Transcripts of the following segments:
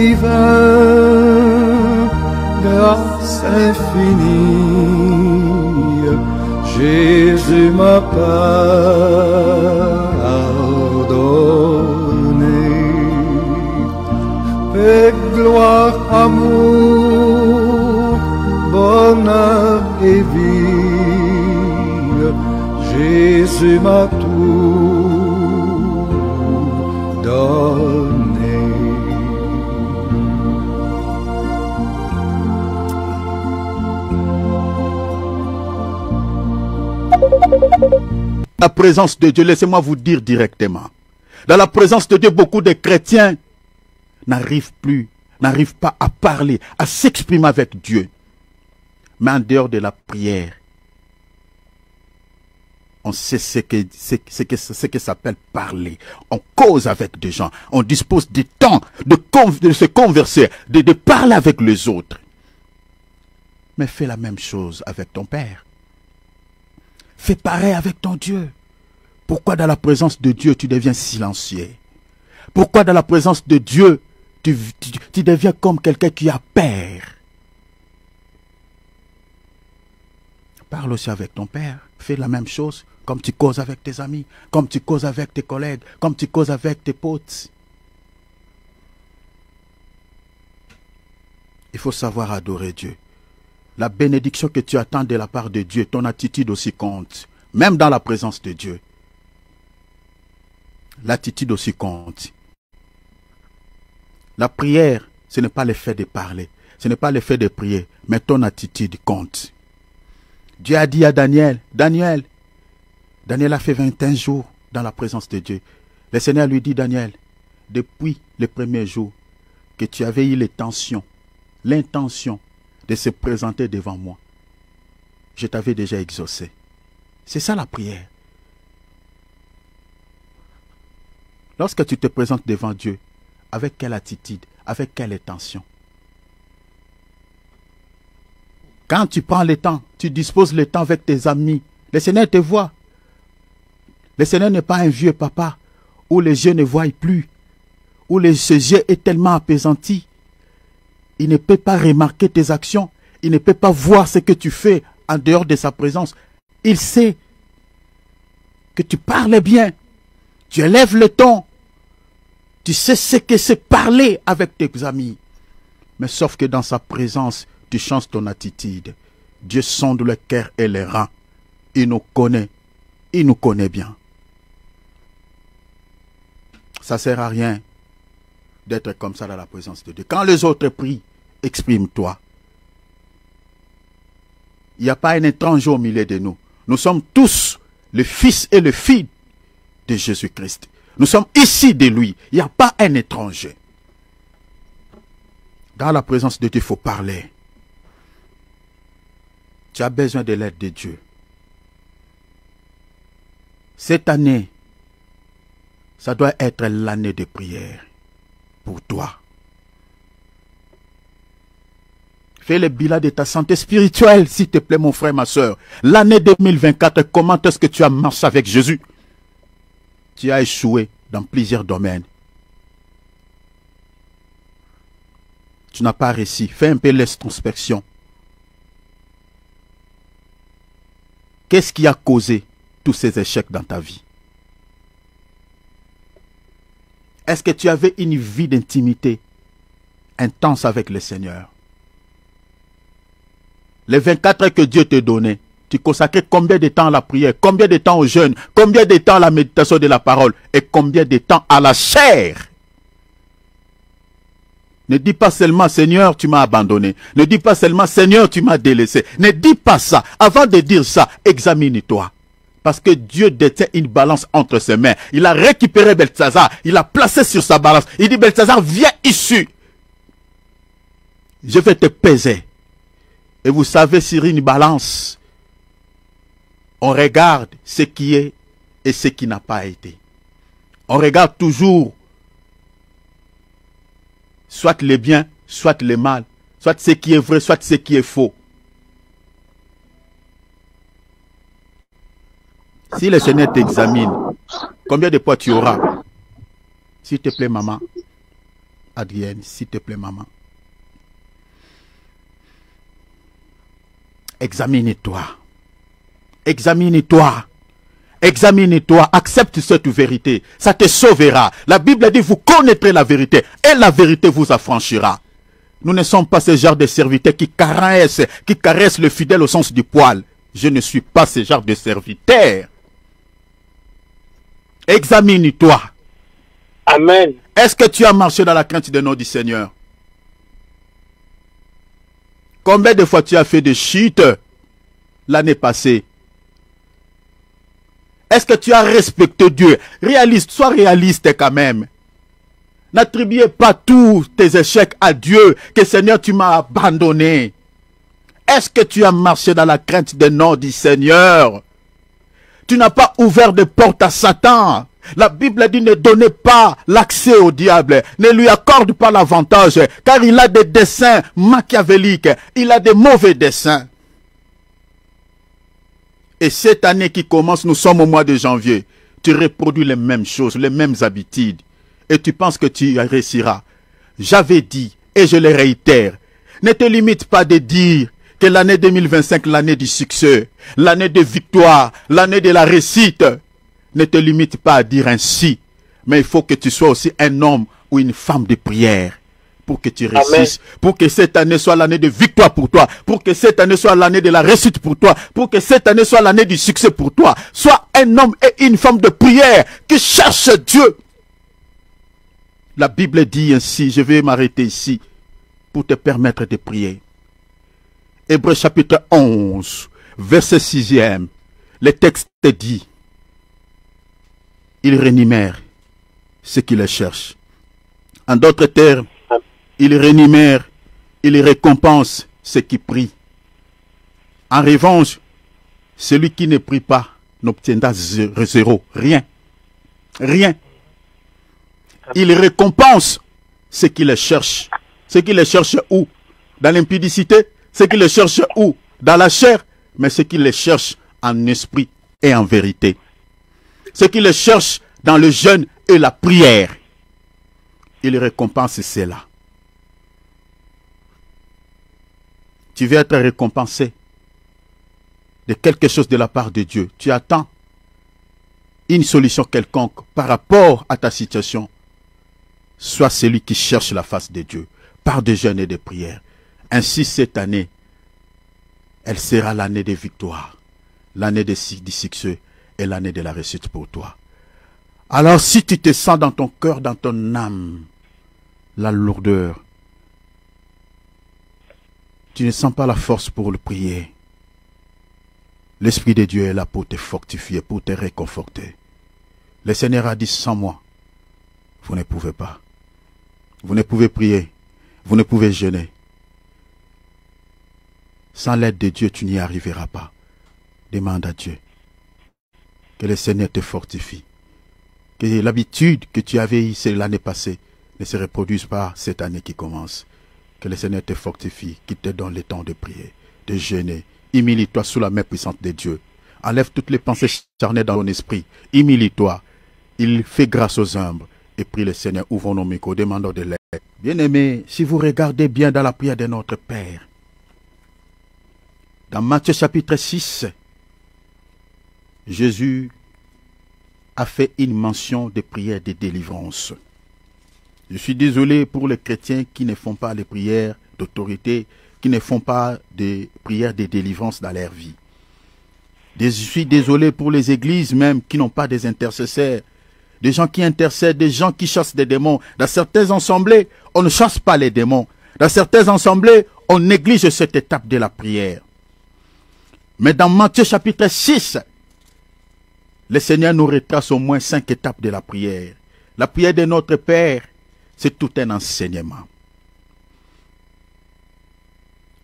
divin, grâce infinie, Jésus m'a pardonné. Paix, gloire, amour, bonheur et vie, Jésus m'a tout donné. La présence de Dieu, laissez-moi vous dire directement. Dans la présence de Dieu, beaucoup de chrétiens n'arrivent pas à parler, à s'exprimer avec Dieu. Mais en dehors de la prière, on sait ce que s'appelle parler. On cause avec des gens. On dispose du temps de se converser, de parler avec les autres. Mais fais la même chose avec ton Père. Fais pareil avec ton Dieu. Pourquoi dans la présence de Dieu, tu deviens silencieux? Pourquoi dans la présence de Dieu, tu deviens comme quelqu'un qui a peur? Parle aussi avec ton Père. Fais la même chose comme tu causes avec tes amis, comme tu causes avec tes collègues, comme tu causes avec tes potes. Il faut savoir adorer Dieu. La bénédiction que tu attends de la part de Dieu, ton attitude aussi compte. Même dans la présence de Dieu. L'attitude aussi compte. La prière, ce n'est pas le fait de parler. Ce n'est pas le fait de prier. Mais ton attitude compte. Dieu a dit à Daniel, Daniel a fait 21 jours dans la présence de Dieu. Le Seigneur lui dit, Daniel, depuis le premier jour que tu avais eu l'intention de se présenter devant moi, je t'avais déjà exaucé. C'est ça la prière. Lorsque tu te présentes devant Dieu, avec quelle attitude, avec quelle intention? Quand tu prends le temps, tu disposes le temps avec tes amis, le Seigneur te voit. Le Seigneur n'est pas un vieux papa où les yeux ne voient plus, où ses yeux est tellement apaisanti. Il ne peut pas remarquer tes actions, il ne peut pas voir ce que tu fais en dehors de sa présence. Il sait que tu parles bien, tu élèves le ton, tu sais ce que c'est parler avec tes amis. Mais sauf que dans sa présence, tu changes ton attitude. Dieu sonde le cœur et les reins. Il nous connaît bien. Ça ne sert à rien d'être comme ça dans la présence de Dieu. Quand les autres prient, exprime-toi. Il n'y a pas un étranger au milieu de nous. Nous sommes tous le fils et le fille de Jésus-Christ. Nous sommes ici de lui. Il n'y a pas un étranger. Dans la présence de Dieu, il faut parler. Tu as besoin de l'aide de Dieu. Cette année, ça doit être l'année de prière pour toi. Fais le bilan de ta santé spirituelle, s'il te plaît, mon frère, ma soeur. L'année 2024, comment est-ce que tu as marché avec Jésus? Tu as échoué dans plusieurs domaines. Tu n'as pas réussi. Fais un peu l'introspection. Qu'est-ce qui a causé tous ces échecs dans ta vie? Est-ce que tu avais une vie d'intimité intense avec le Seigneur? Les 24 heures que Dieu t'a donné, tu consacrais combien de temps à la prière, combien de temps au jeûne, combien de temps à la méditation de la parole et combien de temps à la chair? Ne dis pas seulement Seigneur, tu m'as abandonné. Ne dis pas seulement Seigneur, tu m'as délaissé. Ne dis pas ça. Avant de dire ça, examine-toi. Parce que Dieu détient une balance entre ses mains. Il a récupéré Beltsazar. Il l'a placé sur sa balance. Il dit, Beltsazar, viens ici. Je vais te peser. Et vous savez, sur une balance, on regarde ce qui est et ce qui n'a pas été. On regarde toujours soit le bien, soit le mal, soit ce qui est vrai, soit ce qui est faux. Si le Seigneur t'examine, combien de poids tu auras? S'il te plaît, maman, Adrienne, s'il te plaît, maman. Examine-toi. Examine-toi. Examine-toi. Accepte cette vérité. Ça te sauvera. La Bible dit, vous connaîtrez la vérité et la vérité vous affranchira. Nous ne sommes pas ce genre de serviteurs qui caressent le fidèle au sens du poil. Je ne suis pas ce genre de serviteur. Examine-toi. Amen. Est-ce que tu as marché dans la crainte du nom du Seigneur? Combien de fois tu as fait des chutes l'année passée? Est-ce que tu as respecté Dieu? Réaliste, sois réaliste quand même. N'attribuez pas tous tes échecs à Dieu, que Seigneur tu m'as abandonné. Est-ce que tu as marché dans la crainte du nom du Seigneur? Tu n'as pas ouvert de porte à Satan. La Bible dit ne donnez pas l'accès au diable, ne lui accorde pas l'avantage, car il a des desseins machiavéliques, il a des mauvais desseins. Et cette année qui commence, nous sommes au mois de janvier, tu reproduis les mêmes choses, les mêmes habitudes, et tu penses que tu réussiras. J'avais dit, et je le réitère, ne te limite pas de dire que l'année 2025, l'année du succès, l'année de victoire, l'année de la réussite. Ne te limite pas à dire ainsi, mais il faut que tu sois aussi un homme ou une femme de prière pour que tu réussisses, pour que cette année soit l'année de victoire pour toi, pour que cette année soit l'année de la réussite pour toi, pour que cette année soit l'année du succès pour toi. Sois un homme et une femme de prière qui cherche Dieu. La Bible dit ainsi, je vais m'arrêter ici pour te permettre de prier. Hébreux chapitre 11, verset 6e, le texte dit: il rémunère ceux qui le cherchent. En d'autres termes, il rémunère, il récompense ceux qui prient. En revanche, celui qui ne prie pas n'obtiendra zéro, rien. Rien. Il récompense ceux qui le cherchent. Ceux qui le cherchent où? Dans l'impudicité? Ceux qui le cherchent où? Dans la chair? Mais ceux qui le cherchent en esprit et en vérité. Ceux qui le cherchent dans le jeûne et la prière, il récompense cela. Tu veux être récompensé de quelque chose de la part de Dieu. Tu attends une solution quelconque par rapport à ta situation. Sois celui qui cherche la face de Dieu par des jeûnes et des prières. Ainsi, cette année, elle sera l'année des victoires, l'année du succès et l'année de la réussite pour toi. Alors si tu te sens dans ton cœur, dans ton âme, la lourdeur, tu ne sens pas la force pour le prier, l'Esprit de Dieu est là pour te fortifier, pour te réconforter. Le Seigneur a dit: sans moi, vous ne pouvez pas. Vous ne pouvez prier, vous ne pouvez jeûner. Sans l'aide de Dieu, tu n'y arriveras pas. Demande à Dieu que le Seigneur te fortifie. Que l'habitude que tu avais eue l'année passée ne se reproduise pas cette année qui commence. Que le Seigneur te fortifie, qu'il te donne le temps de prier, de jeûner. Humilie-toi sous la main puissante de Dieu. Enlève toutes les pensées charnées dans ton esprit. Humilie-toi. Il fait grâce aux humbles. Et prie le Seigneur, ouvrons nos micros, demandons de l'aide. Bien-aimés, si vous regardez bien dans la prière de notre Père, dans Matthieu chapitre 6, Jésus a fait une mention de prière de délivrance. Je suis désolé pour les chrétiens qui ne font pas les prières d'autorité, qui ne font pas des prières de délivrance dans leur vie. Je suis désolé pour les églises même qui n'ont pas des intercesseurs, des gens qui intercèdent, des gens qui chassent des démons. Dans certaines assemblées, on ne chasse pas les démons. Dans certaines assemblées, on néglige cette étape de la prière. Mais dans Matthieu chapitre 6, le Seigneur nous retrace au moins 5 étapes de la prière. La prière de notre Père, c'est tout un enseignement.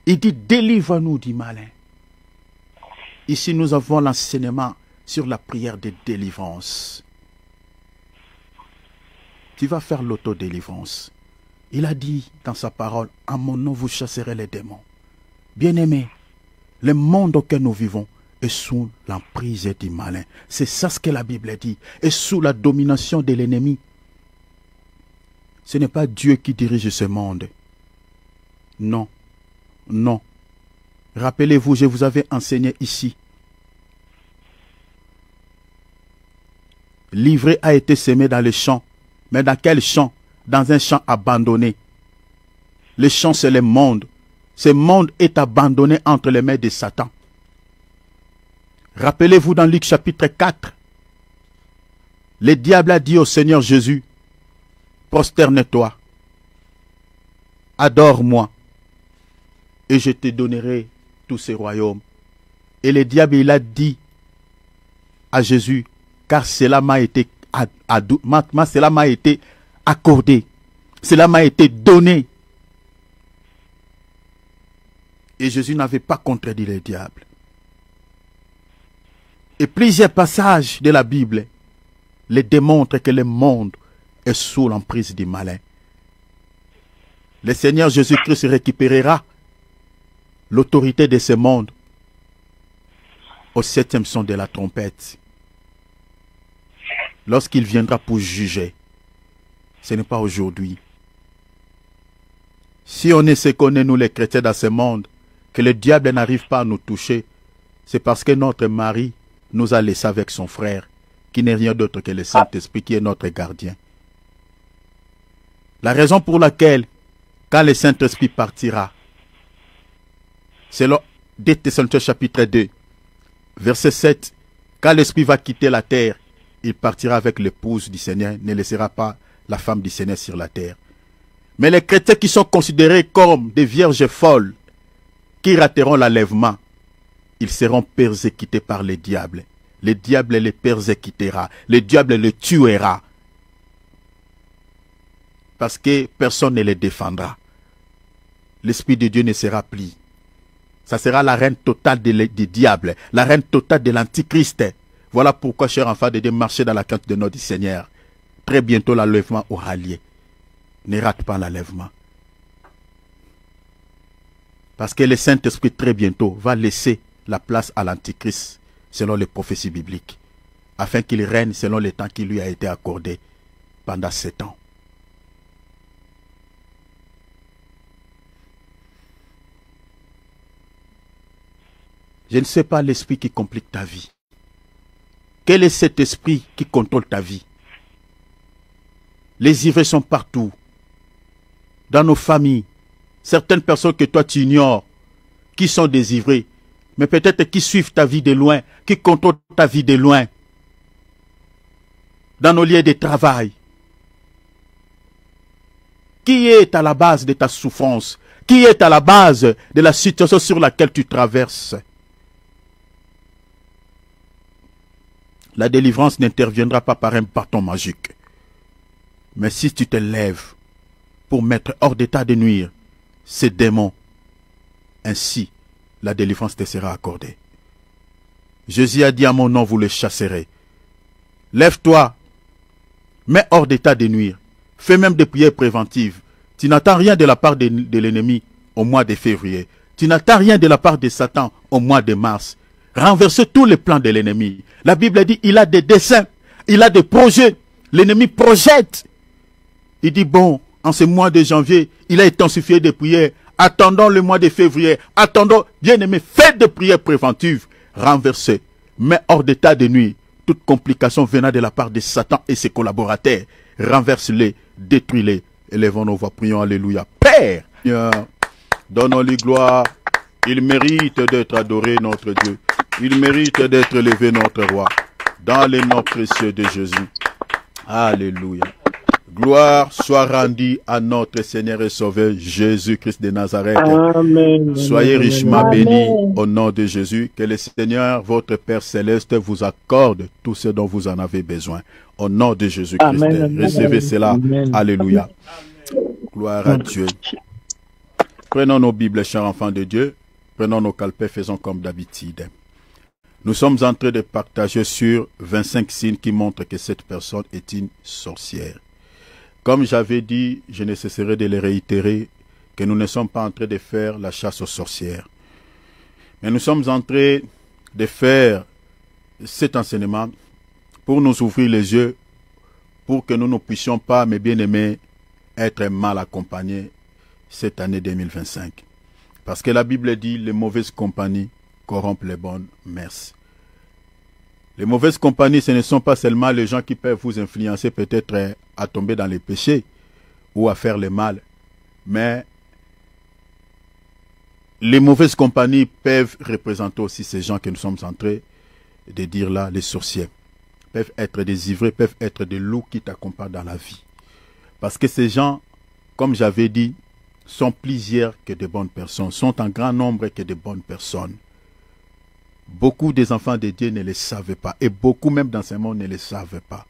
Il dit: délivre-nous du malin. Ici, nous avons l'enseignement sur la prière de délivrance. Tu vas faire l'autodélivrance. Il a dit dans sa parole: en mon nom, vous chasserez les démons. Bien-aimés, le monde auquel nous vivons est sous l'emprise du malin. C'est ça ce que la Bible dit. Est sous la domination de l'ennemi. Ce n'est pas Dieu qui dirige ce monde. Non, non. Rappelez-vous, je vous avais enseigné ici. L'ivraie a été semée dans les champs. Mais dans quel champ? Dans un champ abandonné. Le champ, c'est le monde. Ce monde est abandonné entre les mains de Satan. Rappelez-vous dans Luc chapitre 4. Le diable a dit au Seigneur Jésus, prosterne-toi, adore-moi, et je te donnerai tous ces royaumes. Et le diable, il a dit à Jésus, car cela m'a été cela m'a été accordé, cela m'a été donné. Et Jésus n'avait pas contredit le diable. Et plusieurs passages de la Bible les démontrent que le monde est sous l'emprise du malin. Le Seigneur Jésus-Christ récupérera l'autorité de ce monde au 7e son de la trompette. Lorsqu'il viendra pour juger, ce n'est pas aujourd'hui. Si on est ce qu'on est, nous les chrétiens dans ce monde, que le diable n'arrive pas à nous toucher, c'est parce que notre mari nous a laissés avec son frère, qui n'est rien d'autre que le Saint-Esprit, qui est notre gardien. La raison pour laquelle, quand le Saint-Esprit partira, selon 2 Thessaloniciens chapitre 2, verset 7, quand l'Esprit va quitter la terre, il partira avec l'épouse du Seigneur, ne laissera pas la femme du Seigneur sur la terre. Mais les chrétiens qui sont considérés comme des vierges folles, qui rateront l'enlèvement, ils seront persécutés par le diable. Le diable les persécutera, le diable les tuera. Parce que personne ne les défendra. L'Esprit de Dieu ne sera plus. Ça sera la reine totale du diable, la reine totale de l'Antichrist. Voilà pourquoi, chers enfants de Dieu, marchez dans la crainte de notre Seigneur. Très bientôt, l'enlèvement aura lieu. Ne rate pas l'enlèvement. Parce que le Saint-Esprit, très bientôt, va laisser la place à l'Antichrist, selon les prophéties bibliques, afin qu'il règne selon le temps qui lui a été accordé pendant 7 ans. Je ne sais pas l'esprit qui complique ta vie. Quel est cet esprit qui contrôle ta vie? Les ivraies sont partout. Dans nos familles, certaines personnes que toi tu ignores, qui sont des ivraies, mais peut-être qui suivent ta vie de loin, qui contrôlent ta vie de loin. Dans nos lieux de travail. Qui est à la base de ta souffrance? Qui est à la base de la situation sur laquelle tu traverses? La délivrance n'interviendra pas par un bâton magique. Mais si tu te lèves pour mettre hors d'état de nuire ces démons, ainsi la délivrance te sera accordée. Jésus a dit à mon nom, vous les chasserez. Lève-toi, mets hors d'état de nuire, fais même des prières préventives. Tu n'attends rien de la part de l'ennemi au mois de février. Tu n'attends rien de la part de Satan au mois de mars. Renverser tous les plans de l'ennemi. La Bible dit, il a des desseins, il a des projets. L'ennemi projette. Il dit, bon, en ce mois de janvier, il a intensifié des prières. Attendons le mois de février. Attendons, bien-aimés, faites des prières préventives. Renversez, mais hors d'état de nuit, toute complication venant de la part de Satan et ses collaborateurs. Renverse-les, détruis-les. Élevons nos voix, prions, alléluia. Père, donnons-lui gloire. Il mérite d'être adoré, notre Dieu. Il mérite d'être élevé, notre roi. Dans les noms précieux de Jésus. Alléluia. Gloire soit rendue à notre Seigneur et Sauveur Jésus-Christ de Nazareth. Amen. Soyez richement Amen. bénis au nom de Jésus. Que le Seigneur, votre Père Céleste, vous accorde tout ce dont vous en avez besoin. Au nom de Jésus-Christ. Amen. Recevez cela. Amen. Alléluia. Gloire à Dieu. Prenons nos Bibles, chers enfants de Dieu. Prenons nos calepins, faisons comme d'habitude. Nous sommes en train de partager sur 25 signes qui montrent que cette personne est une sorcière. Comme j'avais dit, je ne cesserai de le réitérer, que nous ne sommes pas en train de faire la chasse aux sorcières. Mais nous sommes en train de faire cet enseignement pour nous ouvrir les yeux, pour que nous ne puissions pas, mes bien-aimés, être mal accompagné cette année 2025. Parce que la Bible dit, les mauvaises compagnies corrompent les bonnes mœurs. Les mauvaises compagnies, ce ne sont pas seulement les gens qui peuvent vous influencer peut-être à tomber dans les péchés ou à faire le mal, mais les mauvaises compagnies peuvent représenter aussi ces gens que nous sommes en train de dire là, les sorciers. Peuvent être des ivrés, peuvent être des loups qui t'accompagnent dans la vie. Parce que ces gens, comme j'avais dit, sont plusieurs que de bonnes personnes, sont en grand nombre que de bonnes personnes. Beaucoup des enfants de Dieu ne le savaient pas, et beaucoup même dans ce monde ne le savaient pas.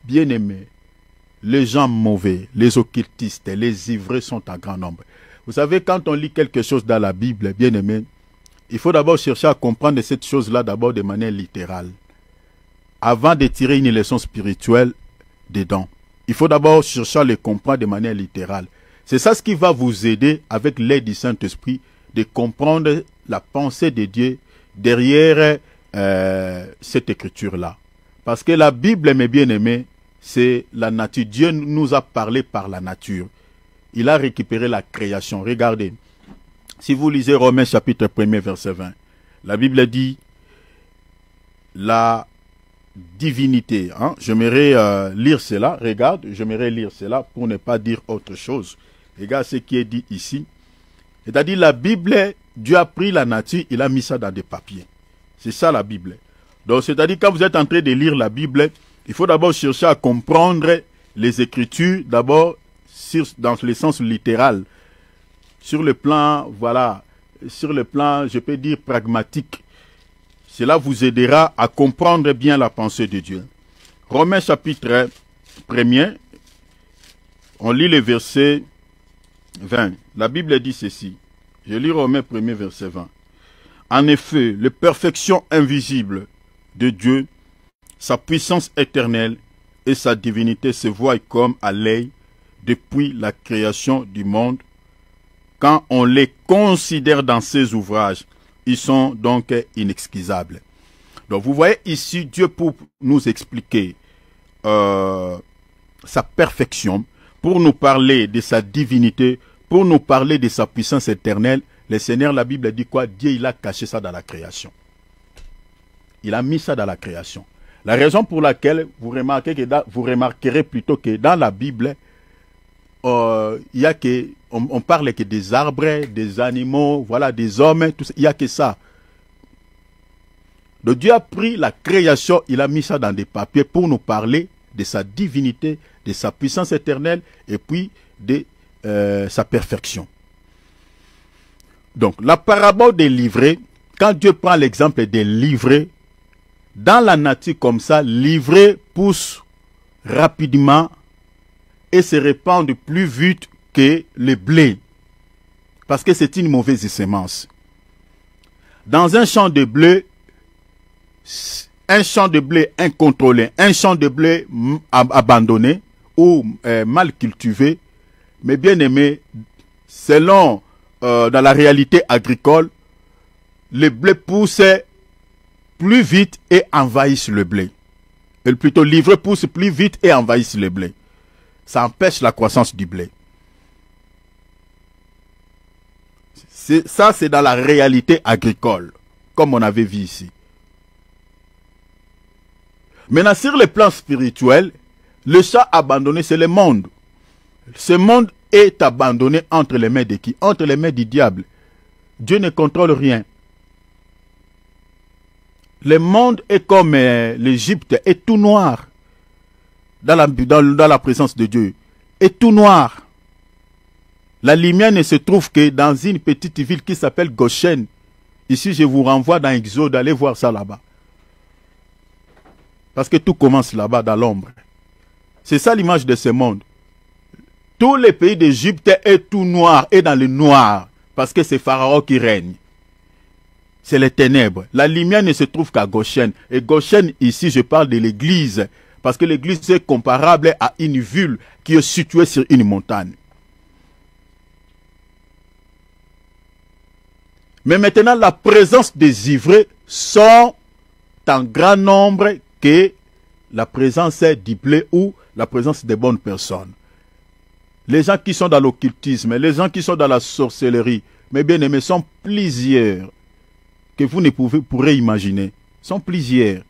Bien-aimés, les gens mauvais, les occultistes, les ivrés sont en grand nombre. Vous savez, quand on lit quelque chose dans la Bible, bien-aimés, il faut d'abord chercher à comprendre cette chose-là d'abord de manière littérale, avant de tirer une leçon spirituelle dedans. Il faut d'abord chercher à le comprendre de manière littérale. C'est ça ce qui va vous aider, avec l'aide du Saint-Esprit, de comprendre la pensée de Dieu derrière cette écriture-là. Parce que la Bible, mes bien-aimés, c'est la nature. Dieu nous a parlé par la nature. Il a récupéré la création. Regardez, si vous lisez Romains chapitre 1er, verset 20, la Bible dit la divinité. Hein? J'aimerais lire cela. Regarde, j'aimerais lire cela pour ne pas dire autre chose. Regarde ce qui est dit ici. C'est-à-dire la Bible, Dieu a pris la nature, il a mis ça dans des papiers. C'est ça la Bible. Donc c'est-à-dire quand vous êtes en train de lire la Bible, il faut d'abord chercher à comprendre les Écritures, d'abord dans le sens littéral. Sur le plan, voilà, sur le plan, je peux dire pragmatique. Cela vous aidera à comprendre bien la pensée de Dieu. Romains chapitre 1er, on lit le verset 20. La Bible dit ceci. Je lis Romains 1er, verset 20. En effet, la perfection invisible de Dieu, sa puissance éternelle et sa divinité se voient comme à l'œil depuis la création du monde. Quand on les considère dans ses ouvrages, ils sont donc inexcusables. Donc vous voyez ici, Dieu pour nous expliquer sa perfection, pour nous parler de sa divinité, pour nous parler de sa puissance éternelle, le Seigneur, la Bible dit quoi? Dieu, il a caché ça dans la création. Il a mis ça dans la création. La raison pour laquelle vous remarquerez plutôt que dans la Bible, on parle que des arbres, des animaux, voilà, des hommes, tout ça. Il n'y a que ça. Donc Dieu a pris la création, il a mis ça dans des papiers pour nous parler de sa divinité, de sa puissance éternelle et puis de sa perfection. Donc la parabole des livrées, quand Dieu prend l'exemple des livrées, dans la nature comme ça, l'ivrée pousse rapidement et se répand plus vite que le blé. Parce que c'est une mauvaise semence. Dans un champ de blé incontrôlé, un champ de blé abandonné ou mal cultivé, mais bien aimé, selon dans la réalité agricole, le blé pousse plus vite et envahissent le blé. Et plutôt, l'ivraie pousse plus vite et envahissent le blé. Ça empêche la croissance du blé. Ça, c'est dans la réalité agricole, comme on avait vu ici. Maintenant, sur le plan spirituel, le champ abandonné, c'est le monde. Ce monde est abandonné entre les mains de qui? Entre les mains du diable. Dieu ne contrôle rien. Le monde est comme l'Égypte, est tout noir dans la présence de Dieu. Est tout noir. La lumière ne se trouve que dans une petite ville qui s'appelle Goshen. Ici, je vous renvoie dans Exode, allez voir ça là-bas. Parce que tout commence là-bas, dans l'ombre. C'est ça l'image de ce monde. Tous les pays d'Égypte est tout noir, est dans le noir, parce que c'est Pharaon qui règne. C'est les ténèbres. La lumière ne se trouve qu'à Goshen. Et Goshen, ici, je parle de l'église. Parce que l'église est comparable à une ville qui est située sur une montagne. Mais maintenant, la présence des ivrés sont en grand nombre que la présence du blé ou la présence des bonnes personnes. Les gens qui sont dans l'occultisme, les gens qui sont dans la sorcellerie, mes bien-aimés, sont plusieurs que vous ne pourrez imaginer. Sont plusieurs.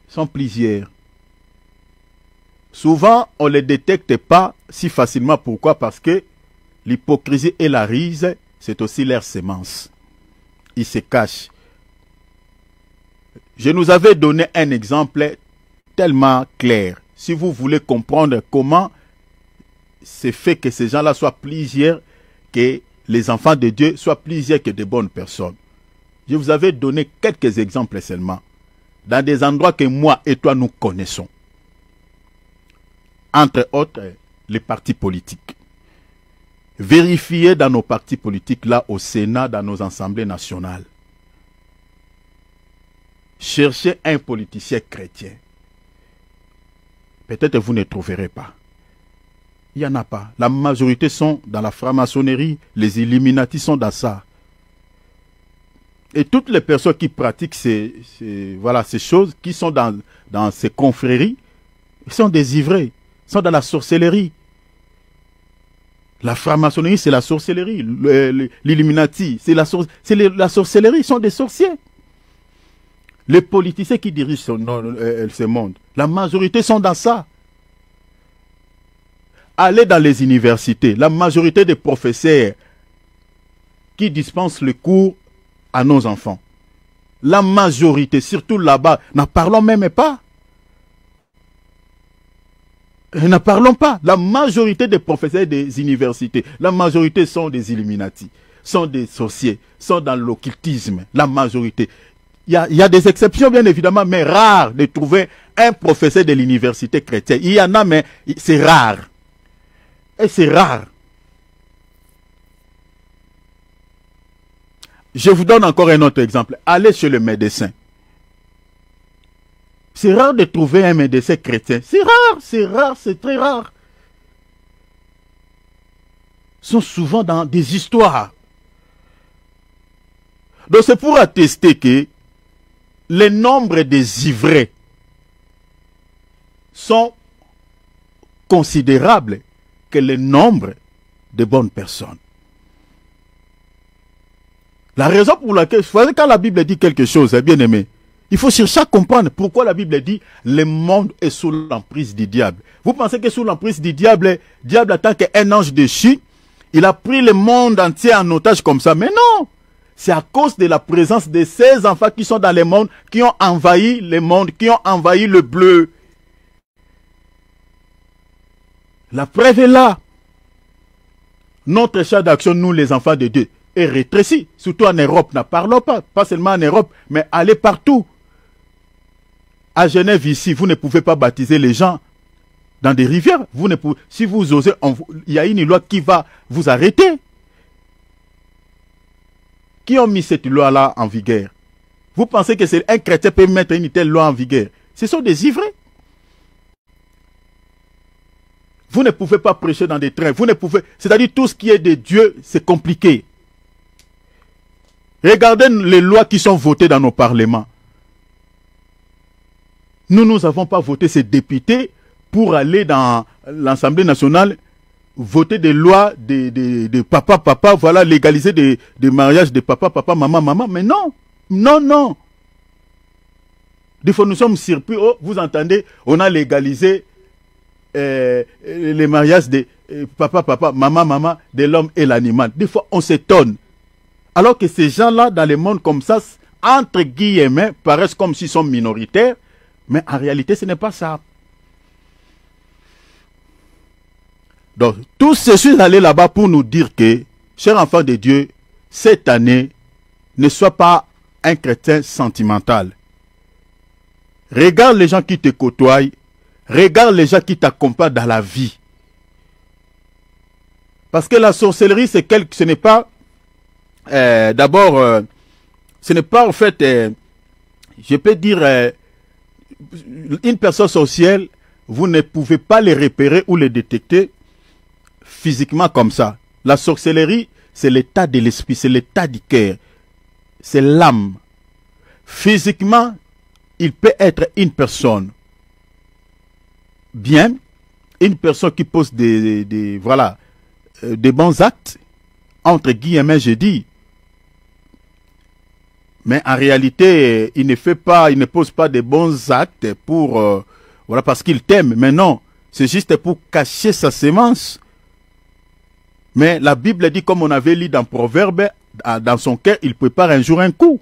Sont plusieurs. Souvent, on ne les détecte pas si facilement. Pourquoi? Parce que l'hypocrisie et la ruse, c'est aussi leur sémence. Ils se cachent. Je nous avais donné un exemple tellement clair. Si vous voulez comprendre comment c'est fait que ces gens-là soient plusieurs, que les enfants de Dieu soient plusieurs que de bonnes personnes. Je vous avais donné quelques exemples seulement. Dans des endroits que moi et toi nous connaissons. Entre autres, les partis politiques. Vérifiez dans nos partis politiques, là au Sénat, dans nos assemblées nationales. Cherchez un politicien chrétien. Peut-être vous ne trouverez pas. Il n'y en a pas. La majorité sont dans la franc-maçonnerie, les Illuminati sont dans ça. Et toutes les personnes qui pratiquent ces choses, qui sont dans ces confréries, sont désivrées, sont dans la sorcellerie. La franc-maçonnerie, c'est la sorcellerie. L'Illuminati, c'est la sorcellerie, ils sont des sorciers. Les politiciens qui dirigent ce monde, la majorité sont dans ça. Allez dans les universités, la majorité des professeurs qui dispensent le cours à nos enfants. La majorité, surtout là-bas, n'en parlons même pas. N'en parlons pas. La majorité des professeurs des universités, la majorité sont des Illuminati, sont des sorciers, sont dans l'occultisme, la majorité. Il y a des exceptions bien évidemment, mais rare de trouver un professeur de l'université chrétienne. Il y en a, mais c'est rare. Et c'est rare. Je vous donne encore un autre exemple. Allez chez le médecin. C'est rare de trouver un médecin chrétien. C'est rare, c'est très rare. Ils sont souvent dans des histoires. Donc c'est pour attester que le nombre des ivrés sont considérables que le nombre de bonnes personnes. La raison pour laquelle, quand la Bible dit quelque chose, bien aimé, il faut chercher à comprendre pourquoi la Bible dit le monde est sous l'emprise du diable. Vous pensez que sous l'emprise du diable, diable en tant qu'un ange déchu, il a pris le monde entier en otage comme ça. Mais non! C'est à cause de la présence de ces enfants qui sont dans le monde, qui ont envahi le monde, qui ont envahi le bleu. La preuve est là. Notre champ d'action, nous les enfants de Dieu, est rétréci. Surtout en Europe, n'en parlons pas. Pas seulement en Europe, mais allez partout. À Genève, ici, vous ne pouvez pas baptiser les gens dans des rivières. Vous ne pouvez, si vous osez, il y a une loi qui va vous arrêter. Qui ont mis cette loi-là en vigueur? Vous pensez que c'est un chrétien peut mettre une telle loi en vigueur? Ce sont des ivrés. Vous ne pouvez pas prêcher dans des trains. Vous ne pouvez, c'est-à-dire tout ce qui est de Dieu, c'est compliqué. Regardez les lois qui sont votées dans nos parlements. Nous n'avons pas voté ces députés pour aller dans l'Assemblée nationale voter des lois de papa, voilà, légaliser des mariages de papa, maman, mais non. Des fois, nous sommes surpris, oh, vous entendez, on a légalisé les mariages de papa, maman, de l'homme et l'animal. Des fois, on s'étonne. Alors que ces gens-là, dans le monde comme ça, entre guillemets, paraissent comme s'ils sont minoritaires, mais en réalité, ce n'est pas ça. Donc, tous ceux-ci allés là-bas pour nous dire que, chers enfants de Dieu, cette année, ne sois pas un chrétien sentimental. Regarde les gens qui te côtoient, regarde les gens qui t'accompagnent dans la vie. Parce que la sorcellerie, ce n'est pas, d'abord, ce n'est pas en fait, je peux dire, une personne sorcière, vous ne pouvez pas les repérer ou les détecter physiquement comme ça. La sorcellerie, c'est l'état de l'esprit, c'est l'état du cœur, c'est l'âme. Physiquement, il peut être une personne bien une personne qui pose des bons actes, entre guillemets, je dis, mais en réalité, il ne pose pas de bons actes pour, parce qu'il t'aime. Mais non, c'est juste pour cacher sa sémence. Mais la Bible dit, comme on avait lu dans Proverbe, dans son cœur, il prépare un jour un coup,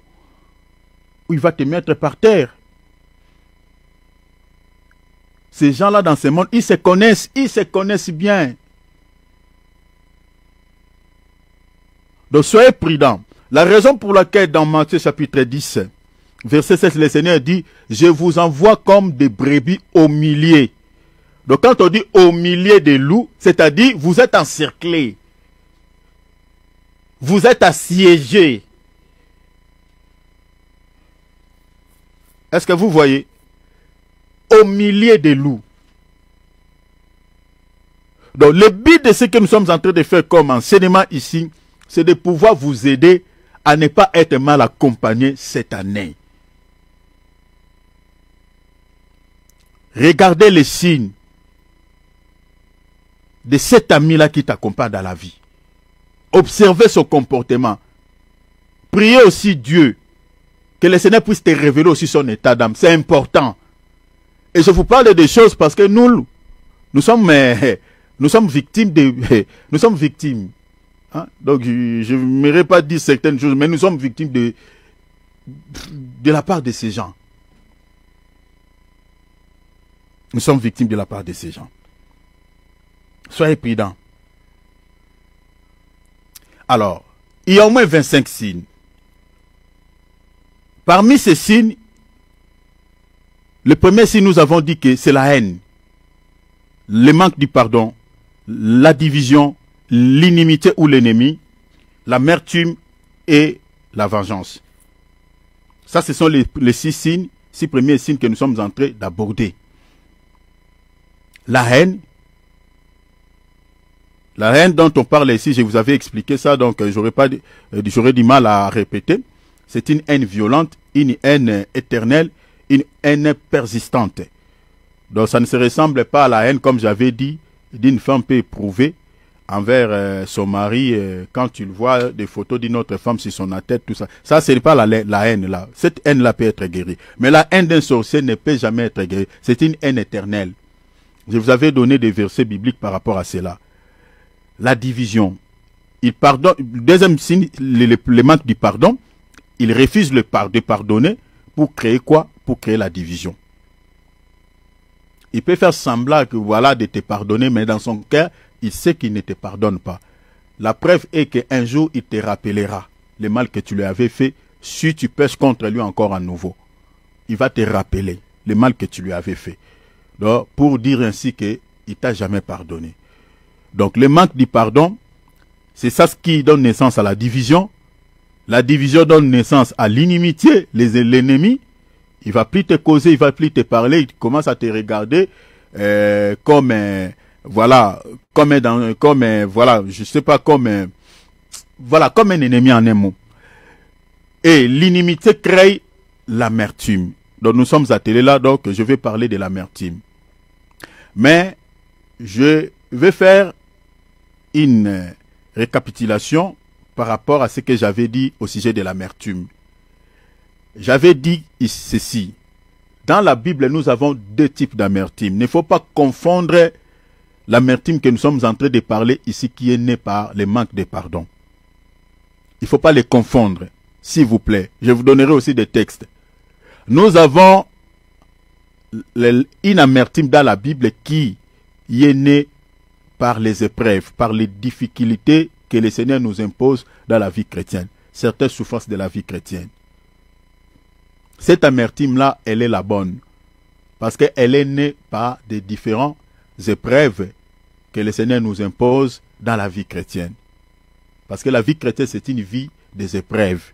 où il va te mettre par terre. Ces gens-là dans ce monde, ils se connaissent bien. Donc soyez prudents. La raison pour laquelle dans Matthieu chapitre 10, verset 16, le Seigneur dit, je vous envoie comme des brebis au milieu. Donc quand on dit au milieu des loups, c'est-à-dire vous êtes encerclés. Vous êtes assiégés. Est-ce que vous voyez? Au milieu des loups. Donc le but de ce que nous sommes en train de faire comme enseignement ici, c'est de pouvoir vous aider à ne pas être mal accompagné cette année. Regardez les signes de cet ami-là qui t'accompagne dans la vie. Observez son comportement. Priez aussi Dieu, que le Seigneur puisse te révéler aussi son état d'âme. C'est important. Et je vous parle des choses parce que nous sommes victimes nous sommes victimes. Hein? Donc, je n'aimerais pas dire certaines choses, mais nous sommes victimes de la part de ces gens. Nous sommes victimes de la part de ces gens. Soyez prudents. Alors, il y a au moins 25 signes. Parmi ces signes, le premier signe, nous avons dit que c'est la haine, le manque du pardon, la division, l'inimité ou l'ennemi, l'amertume et la vengeance. Ça, ce sont les 6 premiers signes que nous sommes en train d'aborder. La haine dont on parle ici, je vous avais expliqué ça, donc j'aurais du mal à répéter. C'est une haine violente, une haine éternelle, une haine persistante. Donc ça ne se ressemble pas à la haine, comme j'avais dit, d'une femme peu éprouvée envers son mari, quand tu vois des photos d'une autre femme sur son tête, tout ça. Ça, ce n'est pas la haine là. Cette haine-là peut être guérie. Mais la haine d'un sorcier ne peut jamais être guérie. C'est une haine éternelle. Je vous avais donné des versets bibliques par rapport à cela. La division. Il pardonne. Deuxième signe, le manque du pardon. Il refuse de pardonner pour créer quoi? Pour créer la division. Il peut faire semblant que voilà de te pardonner, mais dans son cœur, il sait qu'il ne te pardonne pas. La preuve est qu'un jour, il te rappellera le mal que tu lui avais fait. Si tu pèches contre lui encore à nouveau, il va te rappeler le mal que tu lui avais fait. Donc, pour dire ainsi qu'il ne t'a jamais pardonné. Donc, le manque du pardon, c'est ça ce qui donne naissance à la division. La division donne naissance à l'inimitié, l'ennemi. Il ne va plus te causer, il ne va plus te parler, il commence à te regarder comme un ennemi en un mot. Et l'inimité crée l'amertume. Donc nous sommes attelés là, donc je vais parler de l'amertume. Mais je vais faire une récapitulation par rapport à ce que j'avais dit au sujet de l'amertume. J'avais dit ceci. Dans la Bible, nous avons 2 types d'amertume. Il ne faut pas confondre l'amertume que nous sommes en train de parler ici, qui est née par le manque de pardon. Il ne faut pas les confondre, s'il vous plaît. Je vous donnerai aussi des textes. Nous avons une amertume dans la Bible qui est née par les épreuves, par les difficultés que le Seigneur nous impose dans la vie chrétienne. Certaines souffrances de la vie chrétienne. Cette amertume-là, elle est la bonne. Parce qu'elle est née par des différentes épreuves que le Seigneur nous impose dans la vie chrétienne. Parce que la vie chrétienne, c'est une vie des épreuves.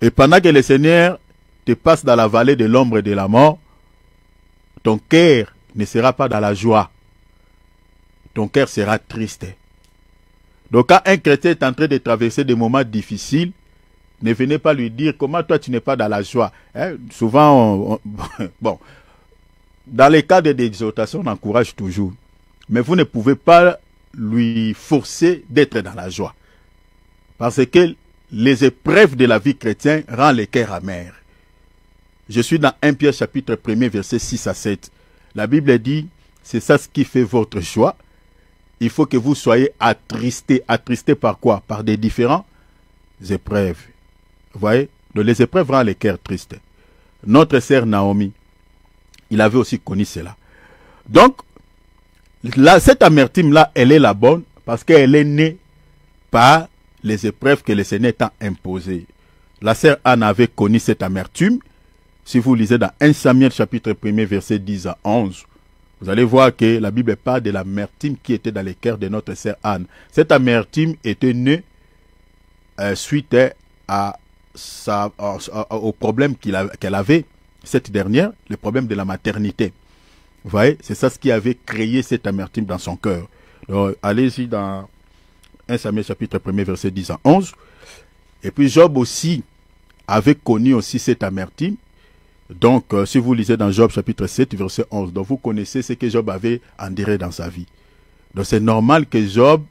Et pendant que le Seigneur te passe dans la vallée de l'ombre et de la mort, ton cœur ne sera pas dans la joie. Ton cœur sera triste. Donc quand un chrétien est en train de traverser des moments difficiles, ne venez pas lui dire comment toi tu n'es pas dans la joie. Hein? Souvent, bon, dans les cas d'exhortation, on encourage toujours. Mais vous ne pouvez pas lui forcer d'être dans la joie. Parce que les épreuves de la vie chrétienne rendent les cœurs amers. Je suis dans 1 Pierre chapitre 1er, versets 6 à 7. La Bible dit, c'est ça ce qui fait votre joie. Il faut que vous soyez attristés. Attristés par quoi? Par des différentes épreuves. Vous voyez? Donc les épreuves rendent les cœurs tristes. Notre sœur Naomi, il avait aussi connu cela. Donc, là, cette amertume-là, elle est la bonne parce qu'elle est née par les épreuves que le Seigneur t'a imposées. La sœur Anne avait connu cette amertume. Si vous lisez dans 1 Samuel chapitre 1er, verset 10 à 11, vous allez voir que la Bible parle de l'amertume qui était dans les cœurs de notre sœur Anne. Cette amertume était née suite au problème qu'elle avait, cette dernière, le problème de la maternité. Vous voyez, c'est ça ce qui avait créé cette amertume dans son cœur. Donc, allez-y dans 1 Samuel chapitre 1er, verset 10 à 11. Et puis Job aussi avait connu aussi cette amertume. Donc, si vous lisez dans Job chapitre 7, verset 11, donc vous connaissez ce que Job avait enduré dans sa vie. Donc, c'est normal que Job,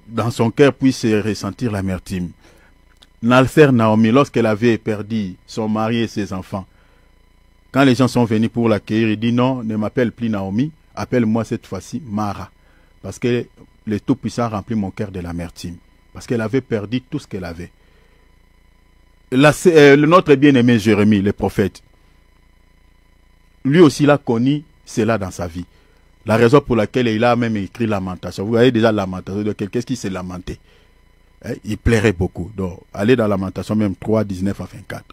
dans son cœur, puisse ressentir l'amertume. La sœur Naomi, lorsqu'elle avait perdu son mari et ses enfants, quand les gens sont venus pour l'accueillir, il dit non, ne m'appelle plus Naomi, appelle-moi cette fois-ci Mara. Parce que le Tout-Puissant remplit mon cœur de l'amertume. Parce qu'elle avait perdu tout ce qu'elle avait. Notre bien-aimé Jérémie, le prophète, lui aussi il a connu cela dans sa vie. La raison pour laquelle il a même écrit Lamentation. Vous voyez déjà Lamentation de quelqu'un qui s'est lamenté. Il plairait beaucoup. Donc, allez dans Lamentation même 3, 19 à 24.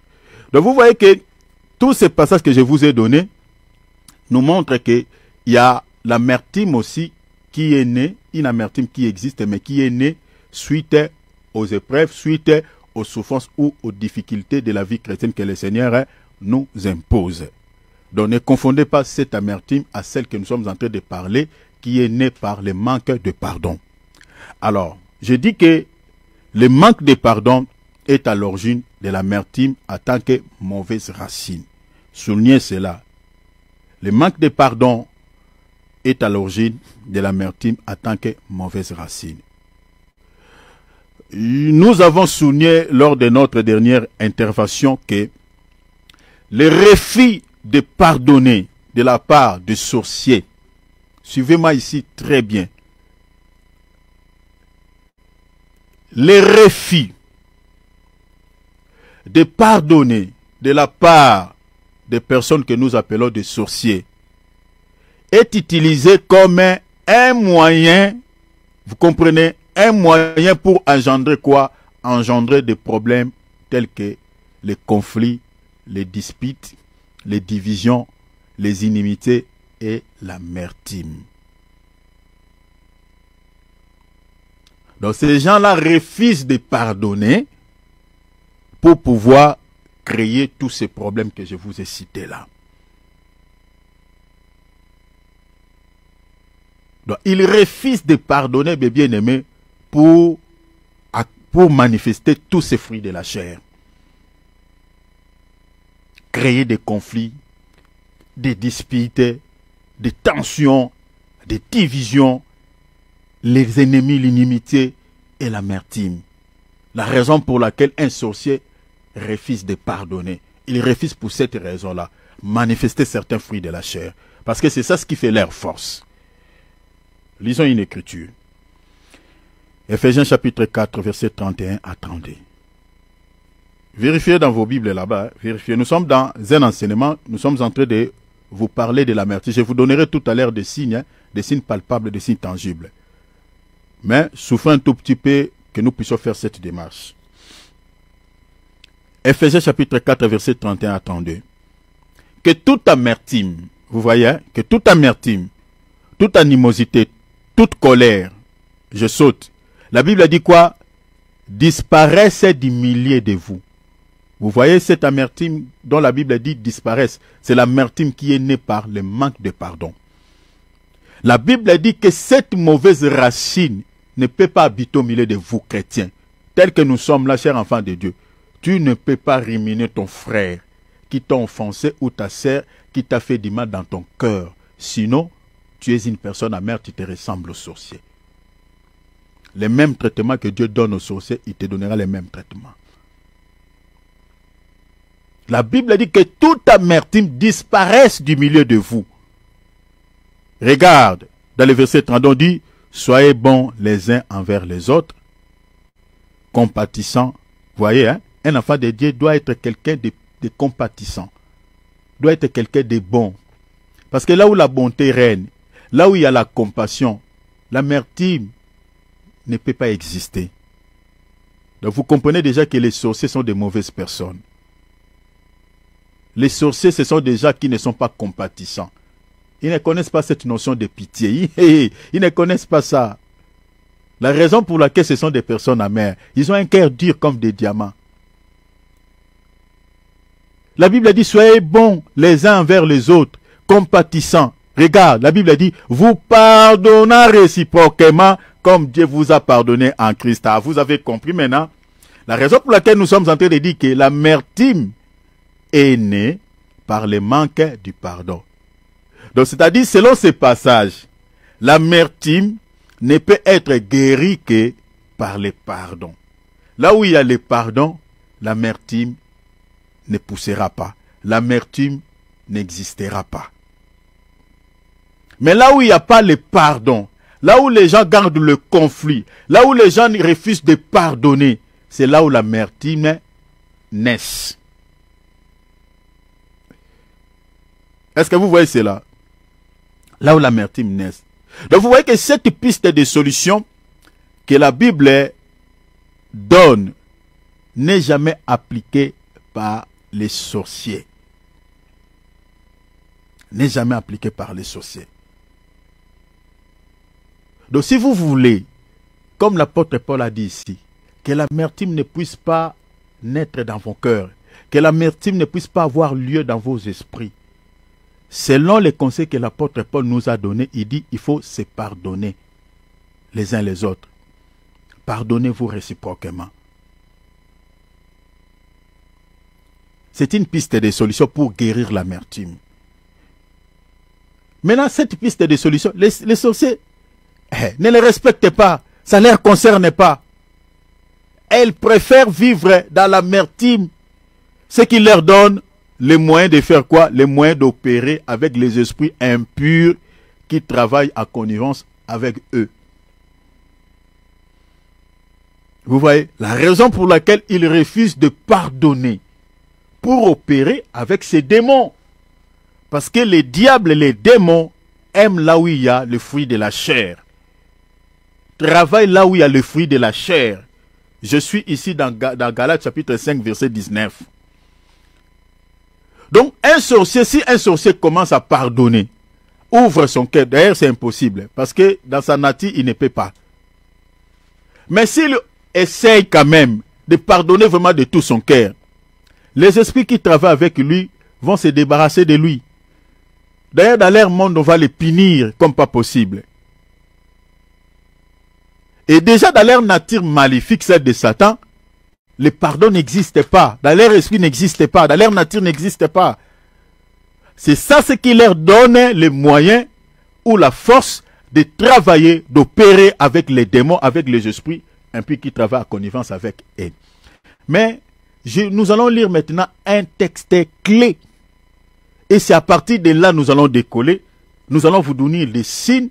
Donc, vous voyez que tous ces passages que je vous ai donnés nous montrent qu'il y a l'amertume aussi qui est née, une amertume qui existe, mais qui est née suite aux épreuves, suite aux souffrances ou aux difficultés de la vie chrétienne que le Seigneur nous impose. Donc ne confondez pas cette amertume à celle que nous sommes en train de parler, qui est née par le manque de pardon. Alors, je dis que le manque de pardon est à l'origine de l'amertume en tant que mauvaise racine. Soulignez cela. Le manque de pardon est à l'origine de l'amertume en tant que mauvaise racine. Nous avons souligné lors de notre dernière intervention que le refus de pardonner de la part des sorciers, suivez-moi ici très bien, le refus de pardonner de la part des personnes que nous appelons des sorciers est utilisé comme un moyen, vous comprenez, un moyen pour engendrer quoi? Engendrer des problèmes tels que les conflits, les disputes, les divisions, les inimitiés et l'amertume. Donc ces gens-là refusent de pardonner pour pouvoir créer tous ces problèmes que je vous ai cités là. Donc ils refusent de pardonner, mes bien-aimés, pour manifester tous ces fruits de la chair. Créer des conflits, des disputes, des tensions, des divisions, les ennemis, l'inimitié et l'amertume. La raison pour laquelle un sorcier refuse de pardonner, il refuse pour cette raison-là, manifester certains fruits de la chair. Parce que c'est ça ce qui fait leur force. Lisons une écriture. Éphésiens chapitre 4, verset 31 à 32. Vérifiez dans vos Bibles là-bas. Vérifiez. Nous sommes dans un enseignement. Nous sommes en train de vous parler de l'amertume. Je vous donnerai tout à l'heure des signes palpables, des signes tangibles. Mais souffrez un tout petit peu que nous puissions faire cette démarche. Éphésiens chapitre 4, verset 31 à 32. Que toute amertume, vous voyez, que toute amertume, toute animosité, toute colère, je saute. La Bible dit quoi? Disparaissent du milieu de vous. Vous voyez cette amertume dont la Bible dit disparaissent. C'est l'amertume qui est née par le manque de pardon. La Bible dit que cette mauvaise racine ne peut pas habiter au milieu de vous, chrétiens. Tel que nous sommes là, chers enfants de Dieu. Tu ne peux pas ruminer ton frère. qui t'a offensé ou ta sœur qui t'a fait du mal dans ton cœur. Sinon, tu es une personne amère, tu te ressembles au sorcier. Les mêmes traitements que Dieu donne aux sorciers, il te donnera les mêmes traitements. La Bible dit que toute amertume disparaisse du milieu de vous. Regarde, dans le verset 30, on dit, soyez bons les uns envers les autres, compatissants. Vous voyez, hein? Un enfant de Dieu doit être quelqu'un de compatissant, doit être quelqu'un de bon. Parce que là où la bonté règne, là où il y a la compassion, l'amertume ne peut pas exister. Donc vous comprenez déjà que les sorciers sont de mauvaises personnes. Les sorciers, ce sont des gens qui ne sont pas compatissants. Ils ne connaissent pas cette notion de pitié. Ils ne connaissent pas ça. La raison pour laquelle ce sont des personnes amères, ils ont un cœur dur comme des diamants. La Bible dit, soyez bons les uns envers les autres, compatissants. Regarde, la Bible dit, vous pardonnez réciproquement comme Dieu vous a pardonné en Christ. Ah, vous avez compris maintenant? La raison pour laquelle nous sommes en train de dire que l'amertume est née par le manque du pardon. Donc, c'est-à-dire, selon ce passage, l'amertume ne peut être guérie que par le pardon. Là où il y a le pardon, l'amertume ne poussera pas. L'amertume n'existera pas. Mais là où il n'y a pas le pardon, là où les gens gardent le conflit, là où les gens refusent de pardonner, c'est là où l'amertume naît. Est-ce que vous voyez cela? Là où l'amertume naît. Donc vous voyez que cette piste de solution que la Bible donne n'est jamais appliquée par les sorciers. N'est jamais appliquée par les sorciers. Donc si vous voulez, comme l'apôtre Paul a dit ici, que l'amertume ne puisse pas naître dans vos cœurs, que l'amertume ne puisse pas avoir lieu dans vos esprits, selon les conseils que l'apôtre Paul nous a donnés, il dit il faut se pardonner les uns les autres. Pardonnez-vous réciproquement. C'est une piste de solution pour guérir l'amertume. Maintenant, cette piste de solution, les sorciers ne les respectent pas. Ça ne les concerne pas. Elles préfèrent vivre dans l'amertume. Ce qui leur donne les moyens de faire quoi? Les moyens d'opérer avec les esprits impurs qui travaillent en connivence avec eux. Vous voyez, la raison pour laquelle ils refusent de pardonner pour opérer avec ces démons. Parce que les diables et les démons aiment là où il y a le fruit de la chair. Travaillent là où il y a le fruit de la chair. Je suis ici dans Galates chapitre 5 verset 19. Donc un sorcier, si un sorcier commence à pardonner, ouvre son cœur, d'ailleurs c'est impossible, parce que dans sa nature il ne peut pas. Mais s'il essaye quand même de pardonner vraiment de tout son cœur, les esprits qui travaillent avec lui vont se débarrasser de lui. D'ailleurs, dans leur monde, on va les punir comme pas possible. Et déjà, dans leur nature maléfique, celle de Satan, le pardon n'existe pas. Dans leur esprit n'existe pas. Dans leur nature n'existe pas. C'est ça ce qui leur donne les moyens ou la force de travailler, d'opérer avec les démons, avec les esprits, un peu qui travaillent en connivence avec eux. Mais nous allons lire maintenant un texte clé. Et c'est à partir de là nous allons décoller. Nous allons vous donner les signes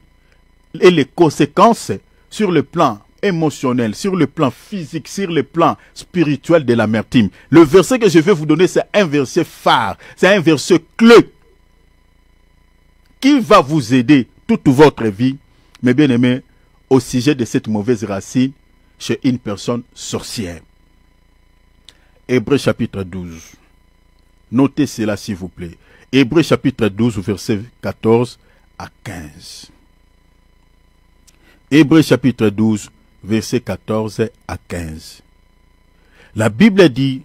et les conséquences sur le plan émotionnel, sur le plan physique, sur le plan spirituel de l'amertume. Le verset que je vais vous donner, c'est un verset phare. C'est un verset clé qui va vous aider toute votre vie, mes bien-aimés, au sujet de cette mauvaise racine chez une personne sorcière. Hébreux chapitre 12. Notez cela s'il vous plaît. Hébreux chapitre 12, verset 14 à 15. Hébreux chapitre 12, verset 14 à 15. La Bible dit,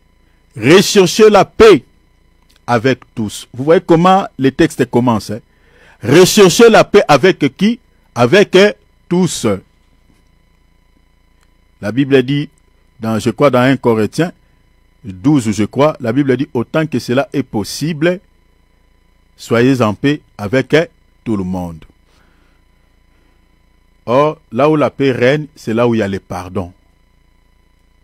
recherchez la paix avec tous. Vous voyez comment le texte commence. Hein? Recherchez la paix avec qui? Avec tous. La Bible dit, je crois dans 1 Corinthiens, 12, je crois, la Bible dit, autant que cela est possible, soyez en paix avec tout le monde. Or, là où la paix règne, c'est là où il y a le pardon.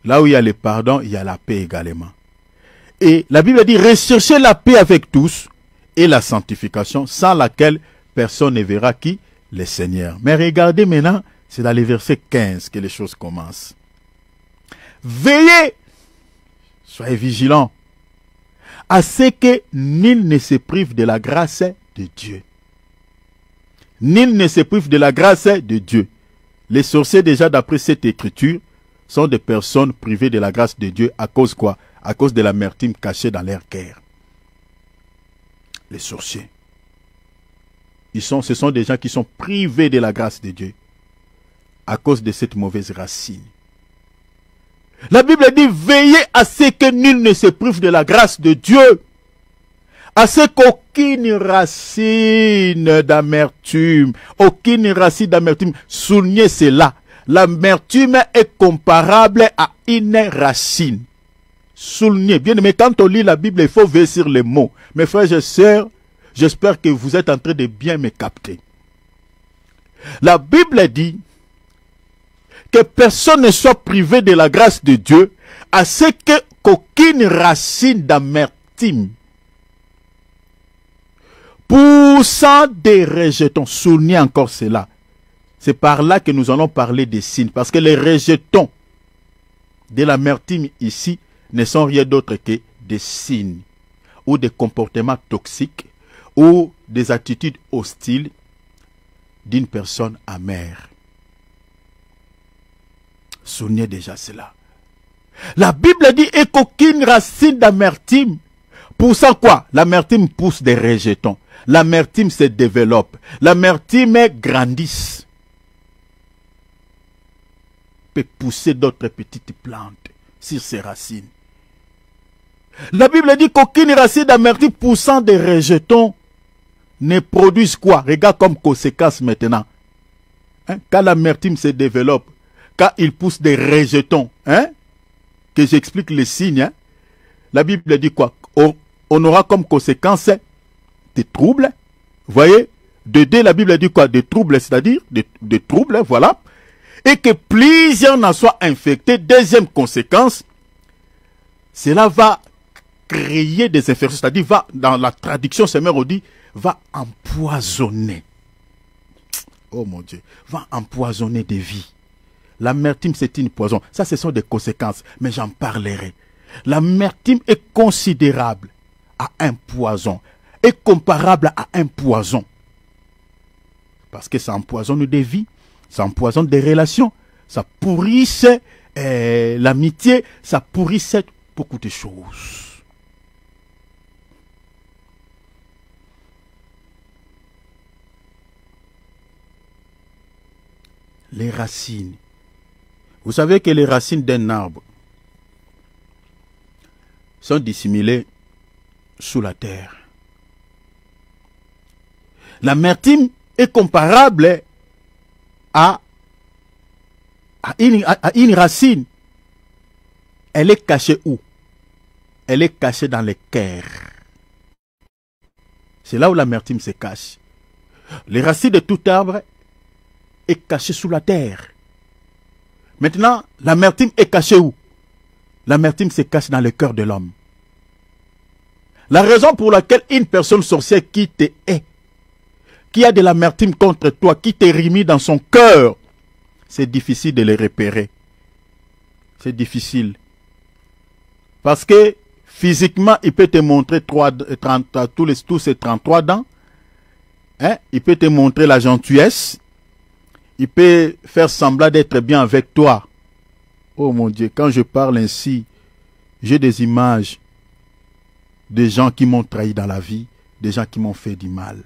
Là où il y a le pardon, il y a la paix également. Et la Bible dit, recherchez la paix avec tous et la sanctification, sans laquelle personne ne verra qui? Le Seigneur. Mais regardez maintenant, c'est dans les versets 15 que les choses commencent. Veillez, soyez vigilants, à ce que nul ne se prive de la grâce de Dieu. Nul ne se prive de la grâce de Dieu. Les sorciers, déjà d'après cette écriture, sont des personnes privées de la grâce de Dieu à cause quoi? À cause de l'amertume cachée dans leur cœur. Les sorciers. Ce sont des gens qui sont privés de la grâce de Dieu à cause de cette mauvaise racine. La Bible dit, veillez à ce que nul ne se prive de la grâce de Dieu, à ce qu'aucune racine d'amertume, soulignez cela, l'amertume est comparable à une racine. Soulignez, bien aimé, quand on lit la Bible, il faut veiller sur les mots. Mes frères et sœurs, j'espère que vous êtes en train de bien me capter. La Bible dit que personne ne soit privé de la grâce de Dieu, à ce qu'aucune racine d'amertume poussant des rejetons. Soulignez encore cela. C'est par là que nous allons parler des signes, parce que les rejetons de l'amertume ici ne sont rien d'autre que des signes ou des comportements toxiques ou des attitudes hostiles d'une personne amère. Souvenez déjà cela. La Bible dit et qu'aucune racine d'amertume poussant quoi? L'amertume pousse des rejetons. L'amertume se développe. L'amertume grandit. Peut pousser d'autres petites plantes sur ses racines. La Bible dit qu'aucune racine d'amertume poussant des rejetons ne produise quoi? Regarde comme conséquence maintenant. Hein? Quand l'amertume se développe, quand il pousse des rejetons, hein? Que j'explique les signes, hein? La Bible dit quoi? On aura comme conséquence des troubles. Vous voyez? La Bible dit quoi? Des troubles, c'est-à-dire des troubles, voilà. Et que plusieurs n'en soient infectés. Deuxième conséquence, cela va créer des infections, c'est-à-dire dans la traduction, c'est même on dit, va empoisonner. Oh mon Dieu, va empoisonner des vies. L'amertume, c'est une poison. Ça, ce sont des conséquences, mais j'en parlerai. L'amertume est considérable à un poison, est comparable à un poison. Parce que ça empoisonne des vies, ça empoisonne des relations, ça pourrisse l'amitié, ça pourrisse beaucoup de choses. Les racines. Vous savez que les racines d'un arbre sont dissimulées sous la terre. L'amertume est comparable à une racine. Elle est cachée où? Elle est cachée dans les cœurs. C'est là où l'amertume se cache. Les racines de tout arbre est cachée sous la terre. Maintenant, l'amertume est cachée où? L'amertume se cache dans le cœur de l'homme. La raison pour laquelle une personne sorcière qui te hait, qui a de l'amertume contre toi, qui te remit dans son cœur, c'est difficile de les repérer. C'est difficile. Parce que physiquement, il peut te montrer tous ces 33 dents. Hein? Il peut te montrer la gentillesse. Il peut faire semblant d'être bien avec toi. Oh mon Dieu, quand je parle ainsi, j'ai des images de gens qui m'ont trahi dans la vie, des gens qui m'ont fait du mal.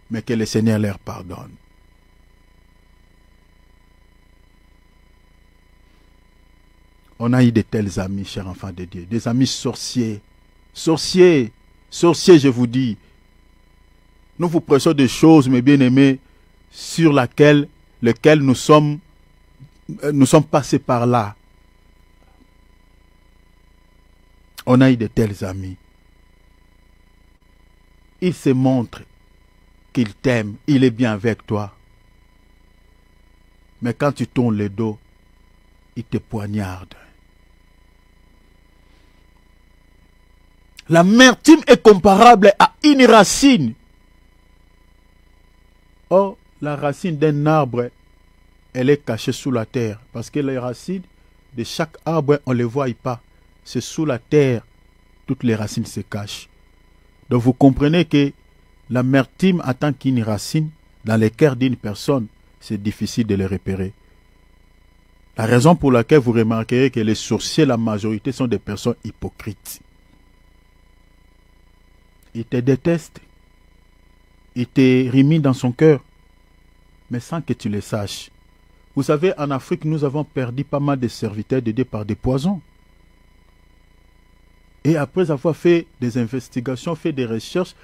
Mais que le Seigneur leur pardonne. On a eu de tels amis, chers enfants de Dieu, des amis sorciers. Sorciers, je vous dis. Nous vous prêchons des choses, mes bien-aimés, sur lesquelles nous sommes passés par là. On a eu de tels amis. Il se montre qu'il t'aime, il est bien avec toi. Mais quand tu tournes le dos, il te poignarde. L'amertume est comparable à une racine. Or, la racine d'un arbre, elle est cachée sous la terre. Parce que les racines de chaque arbre, on ne les voit pas. C'est sous la terre, toutes les racines se cachent. Donc vous comprenez que l'amertume en tant qu'une racine, dans le cœur d'une personne, c'est difficile de le repérer. La raison pour laquelle vous remarquerez que les sorciers, la majorité, sont des personnes hypocrites. Ils te détestent. Ils te rumine dans son cœur, mais sans que tu le saches. Vous savez, en Afrique, nous avons perdu pas mal de serviteurs de Dieu par des poisons. Et après avoir fait des investigations, fait des recherches,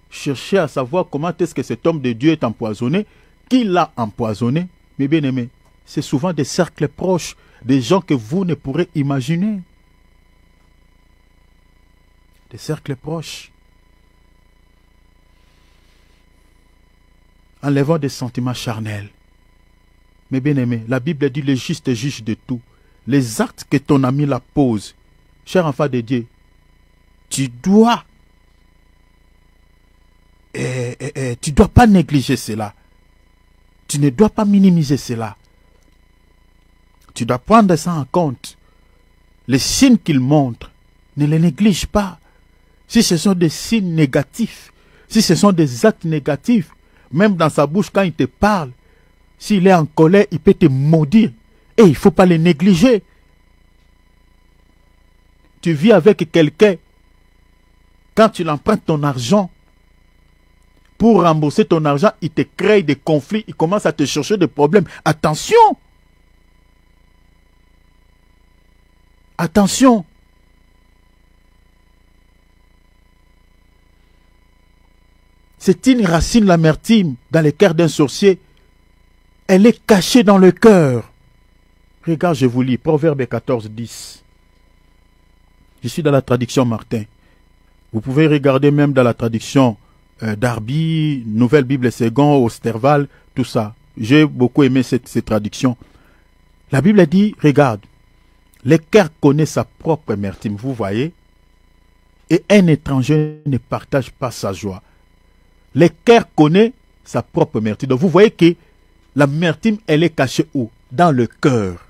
chercher à savoir comment est-ce que cet homme de Dieu est empoisonné, qui l'a empoisonné, mes bien-aimés, c'est souvent des cercles proches, des gens que vous ne pourrez imaginer. Des cercles proches. Enlevant des sentiments charnels. Mes bien-aimés, la Bible dit le juste juge de tout. Les actes que ton ami la pose, cher enfant de Dieu, tu dois pas négliger cela. Tu ne dois pas minimiser cela. Tu dois prendre ça en compte. Les signes qu'il montre, ne les néglige pas. Si ce sont des signes négatifs, si ce sont des actes négatifs, même dans sa bouche quand il te parle, s'il est en colère, il peut te maudire. Et il ne faut pas les négliger. Tu vis avec quelqu'un, quand tu l'empruntes ton argent, pour rembourser ton argent, il te crée des conflits, il commence à te chercher des problèmes. Attention! Attention! C'est une racine, l'amertume, dans le cœur d'un sorcier. Elle est cachée dans le cœur. Regarde, je vous lis, Proverbe 14, 10. Je suis dans la traduction Martin. Vous pouvez regarder même dans la traduction Darby, Nouvelle Bible Second, Osterval, tout ça. J'ai beaucoup aimé cette traduction. La Bible dit, regarde, le cœur connaît sa propre amertume, vous voyez, et un étranger ne partage pas sa joie. Le cœur connaît sa propre amertume. Donc vous voyez que l'amertume, elle est cachée où? Dans le cœur.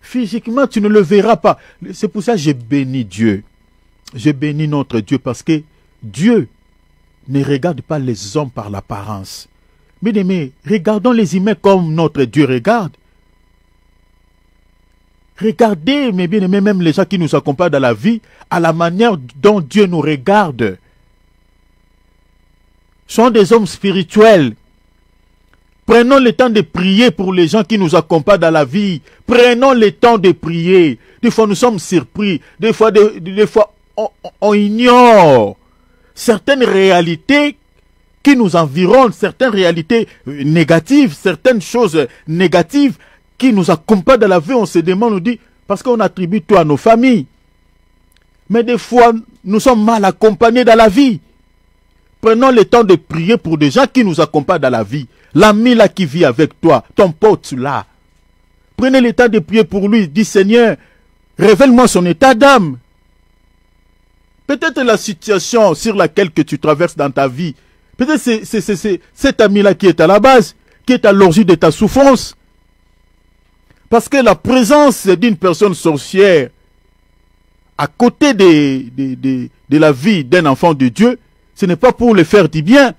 Physiquement, tu ne le verras pas. C'est pour ça que je bénis Dieu. Je bénis notre Dieu parce que Dieu ne regarde pas les hommes par l'apparence. Mais regardons les humains comme notre Dieu regarde. Regardez, mes bien-aimés, même les gens qui nous accompagnent dans la vie, à la manière dont Dieu nous regarde. Sont des hommes spirituels. Prenons le temps de prier pour les gens qui nous accompagnent dans la vie. Prenons le temps de prier. Des fois, nous sommes surpris. Des fois, on ignore certaines réalités qui nous environnent, certaines réalités négatives, certaines choses négatives qui nous accompagnent dans la vie. On se demande, on nous dit, parce qu'on attribue tout à nos familles. Mais des fois, nous sommes mal accompagnés dans la vie. Prenons le temps de prier pour des gens qui nous accompagnent dans la vie. L'ami là qui vit avec toi, ton pote là. Prenez le temps de prier pour lui. Dis Seigneur, révèle-moi son état d'âme. Peut-être la situation sur laquelle que tu traverses dans ta vie. Peut-être c'est cet ami-là qui est à la base, qui est à l'origine de ta souffrance. Parce que la présence d'une personne sorcière à côté de la vie d'un enfant de Dieu, ce n'est pas pour le faire du bien.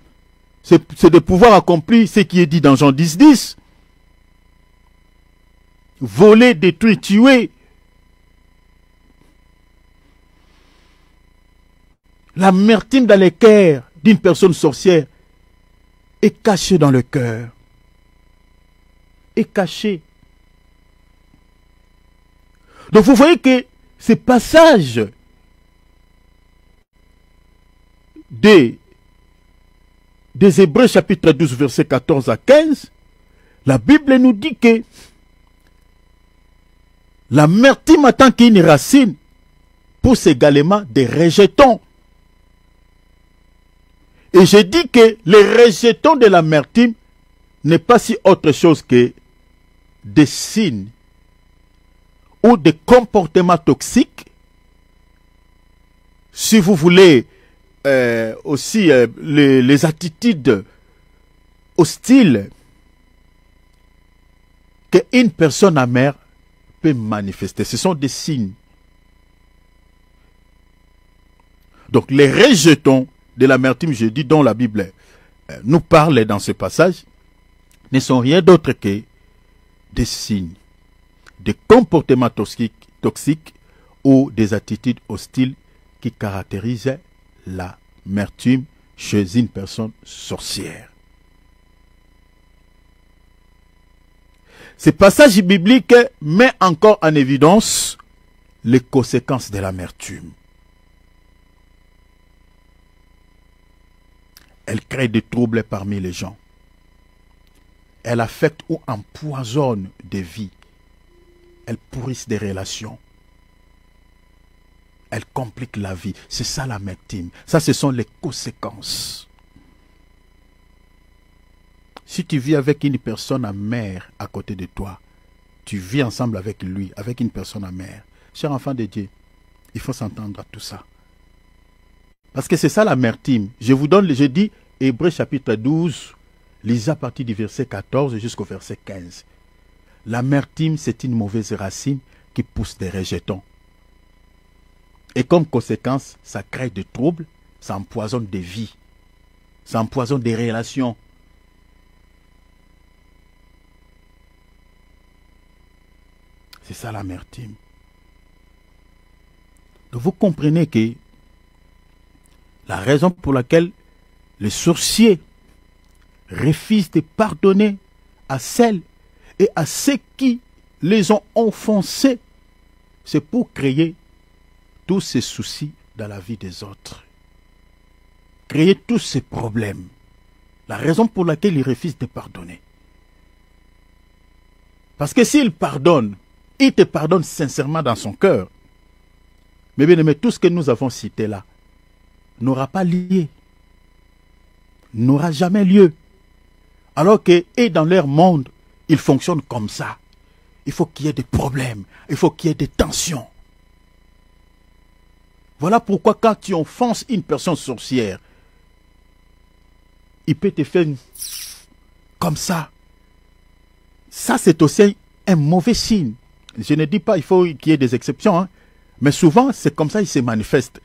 C'est de pouvoir accomplir ce qui est dit dans Jean 10, 10. Voler, détruire, tuer. L'amertume dans le cœur d'une personne sorcière est cachée dans le cœur. Est cachée. Donc vous voyez que ces passages des Hébreux chapitre 12 verset 14 à 15, la Bible nous dit que L'amertume en tant qu'une racine pousse également des rejetons. Et je dis que les rejetons de l'amertume n'est pas si autre chose que des signes ou des comportements toxiques, si vous voulez, aussi les attitudes hostiles qu'une personne amère peut manifester. Ce sont des signes. Donc les rejetons de l'amertume, je dis, dont la Bible nous parle dans ce passage, ne sont rien d'autre que des signes, des comportements toxiques ou des attitudes hostiles qui caractérisent l'amertume chez une personne sorcière. Ce passage biblique met encore en évidence les conséquences de l'amertume. Elle crée des troubles parmi les gens. Elle affecte ou empoisonne des vies. Elle pourrisse des relations. Elle complique la vie. C'est ça l'amertume. Ça, ce sont les conséquences. Si tu vis avec une personne amère à côté de toi, tu vis ensemble avec lui, avec une personne amère. Cher enfant de Dieu, il faut s'entendre à tout ça. Parce que c'est ça l'amertume. Je dis Hébreux chapitre 12, lisez à partir du verset 14 jusqu'au verset 15. L'amertume, c'est une mauvaise racine qui pousse des rejetons. Et comme conséquence, ça crée des troubles, ça empoisonne des vies, ça empoisonne des relations. C'est ça l'amertume. Donc vous comprenez que la raison pour laquelle les sorciers refusent de pardonner à celles et à ceux qui les ont offensés, c'est pour créer tous ces soucis dans la vie des autres. Créer tous ces problèmes. La raison pour laquelle ils refusent de pardonner. Parce que s'ils pardonnent, ils te pardonnent sincèrement dans son cœur. Mais bien aimé, tout ce que nous avons cité là n'aura pas lieu. N'aura jamais lieu. Alors que, et dans leur monde, ils fonctionnent comme ça. Il faut qu'il y ait des problèmes. Il faut qu'il y ait des tensions. Voilà pourquoi quand tu offenses une personne sorcière, il peut te faire comme ça. Ça, c'est aussi un mauvais signe. Je ne dis pas qu'il faut qu'il y ait des exceptions, hein, mais souvent, c'est comme ça qu'il se manifeste.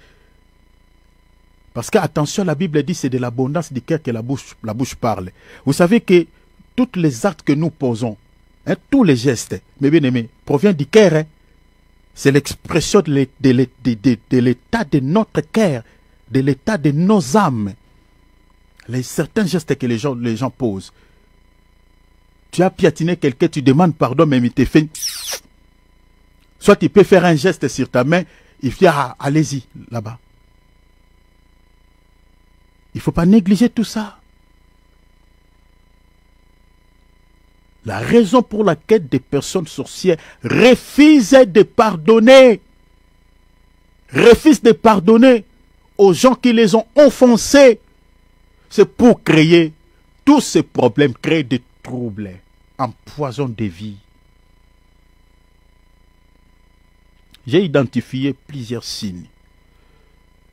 Parce que, attention, la Bible dit c'est de l'abondance du cœur que la bouche parle. Vous savez que tous les actes que nous posons, hein, tous les gestes, mes bien-aimés, proviennent du cœur. Hein. C'est l'expression de l'état de notre cœur, de l'état de nos âmes. Certains gestes que les gens posent. Tu as piétiné quelqu'un, tu demandes pardon, mais il te fait... Soit tu peux faire un geste sur ta main, il fait ah, allez-y, là-bas. Il ne faut pas négliger tout ça. La raison pour laquelle des personnes sorcières refusent de pardonner aux gens qui les ont offensés, c'est pour créer tous ces problèmes, créer des troubles, empoisonnent des vies. J'ai identifié plusieurs signes.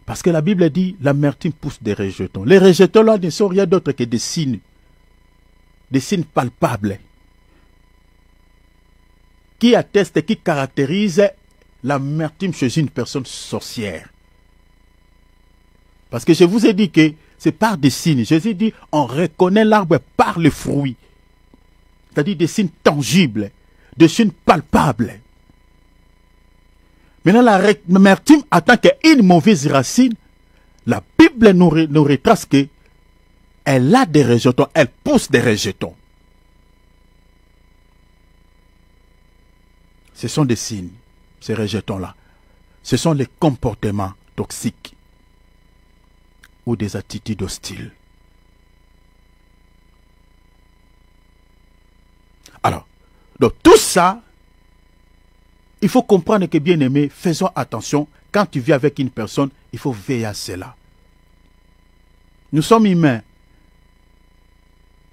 Parce que la Bible dit, l'amertume pousse des rejetons. Les rejetons là ne sont rien d'autre que des signes palpables, qui attestent et qui caractérisent l'amertume chez une personne sorcière. Parce que je vous ai dit que c'est par des signes. Jésus dit, on reconnaît l'arbre par les fruits. C'est-à-dire des signes tangibles, des signes palpables. Maintenant, l'amertume, en tant qu'une mauvaise racine, la Bible nous retrace qu'elle a des rejetons, elle pousse des rejetons. Ce sont des signes, ces rejetons-là. Ce sont les comportements toxiques ou des attitudes hostiles. Alors, donc tout ça Il faut comprendre que, bien aimé, faisons attention. Quand tu vis avec une personne, il faut veiller à cela. Nous sommes humains.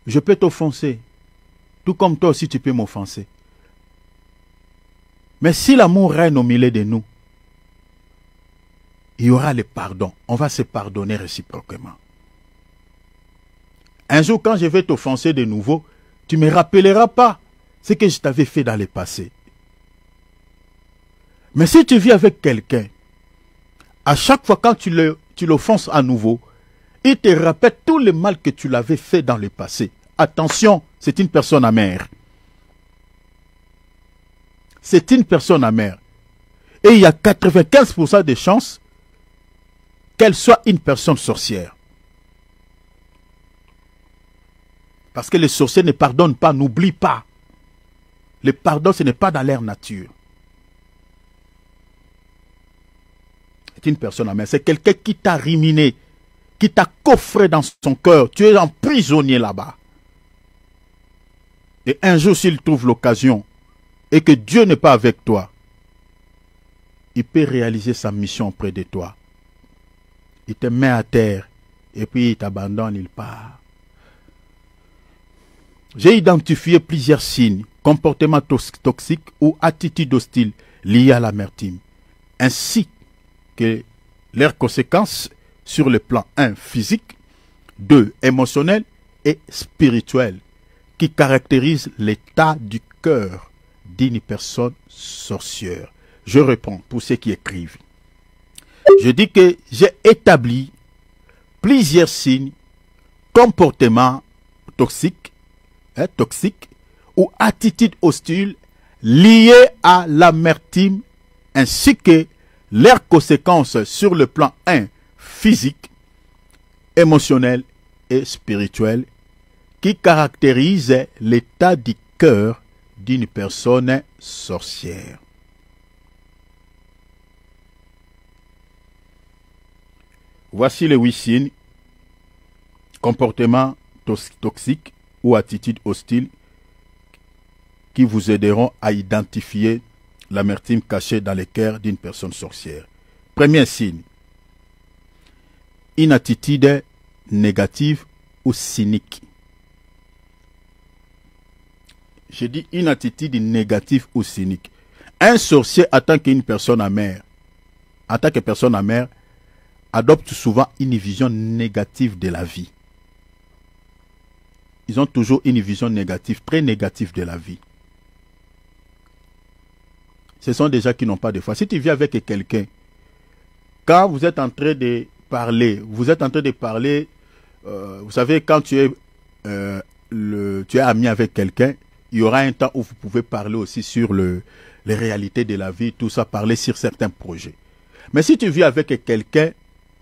Je peux t'offenser. Tout comme toi aussi, tu peux m'offenser. Mais si l'amour règne au milieu de nous, il y aura le pardon. On va se pardonner réciproquement. Un jour, quand je vais t'offenser de nouveau, tu ne me rappelleras pas ce que je t'avais fait dans le passé. Mais si tu vis avec quelqu'un, à chaque fois quand tu l'offenses à nouveau, il te rappelle tout le mal que tu l'avais fait dans le passé. Attention, c'est une personne amère. C'est une personne amère. Et il y a 95% de chances qu'elle soit une personne sorcière. Parce que les sorciers ne pardonnent pas, n'oublient pas. Le pardon, ce n'est pas dans leur nature. C'est une personne amère. C'est quelqu'un qui t'a riminé, qui t'a coffré dans son cœur. Tu es un prisonnier là-bas. Et un jour, s'il trouve l'occasion et que Dieu n'est pas avec toi, il peut réaliser sa mission auprès de toi. Il te met à terre et puis il t'abandonne, il part. J'ai identifié plusieurs signes, comportements toxiques ou attitudes hostiles liées à l'amertume, ainsi que leurs conséquences sur le plan 1 physique, 2 émotionnel et spirituel, qui caractérisent l'état du cœur d'une personne sorcière. Je réponds pour ceux qui écrivent. Je dis que j'ai établi plusieurs signes, comportements toxiques ou attitudes hostiles liées à l'amertume ainsi que leurs conséquences sur le plan 1 physique, émotionnel et spirituel qui caractérisent l'état du cœur d'une personne sorcière. Voici les 8 signes, comportements toxiques ou attitudes hostiles qui vous aideront à identifier l'amertume cachée dans le cœur d'une personne sorcière. Premier signe, une attitude négative ou cynique. Je dis une attitude négative ou cynique. Un sorcier, en tant qu'une personne amère, adopte souvent une vision négative de la vie. Ils ont toujours une vision négative, très négative de la vie. Ce sont des gens qui n'ont pas de foi. Si tu vis avec quelqu'un, quand vous êtes en train de parler, vous savez, quand tu es ami avec quelqu'un, il y aura un temps où vous pouvez parler aussi sur les réalités de la vie, tout ça, parler sur certains projets. Mais si tu vis avec quelqu'un,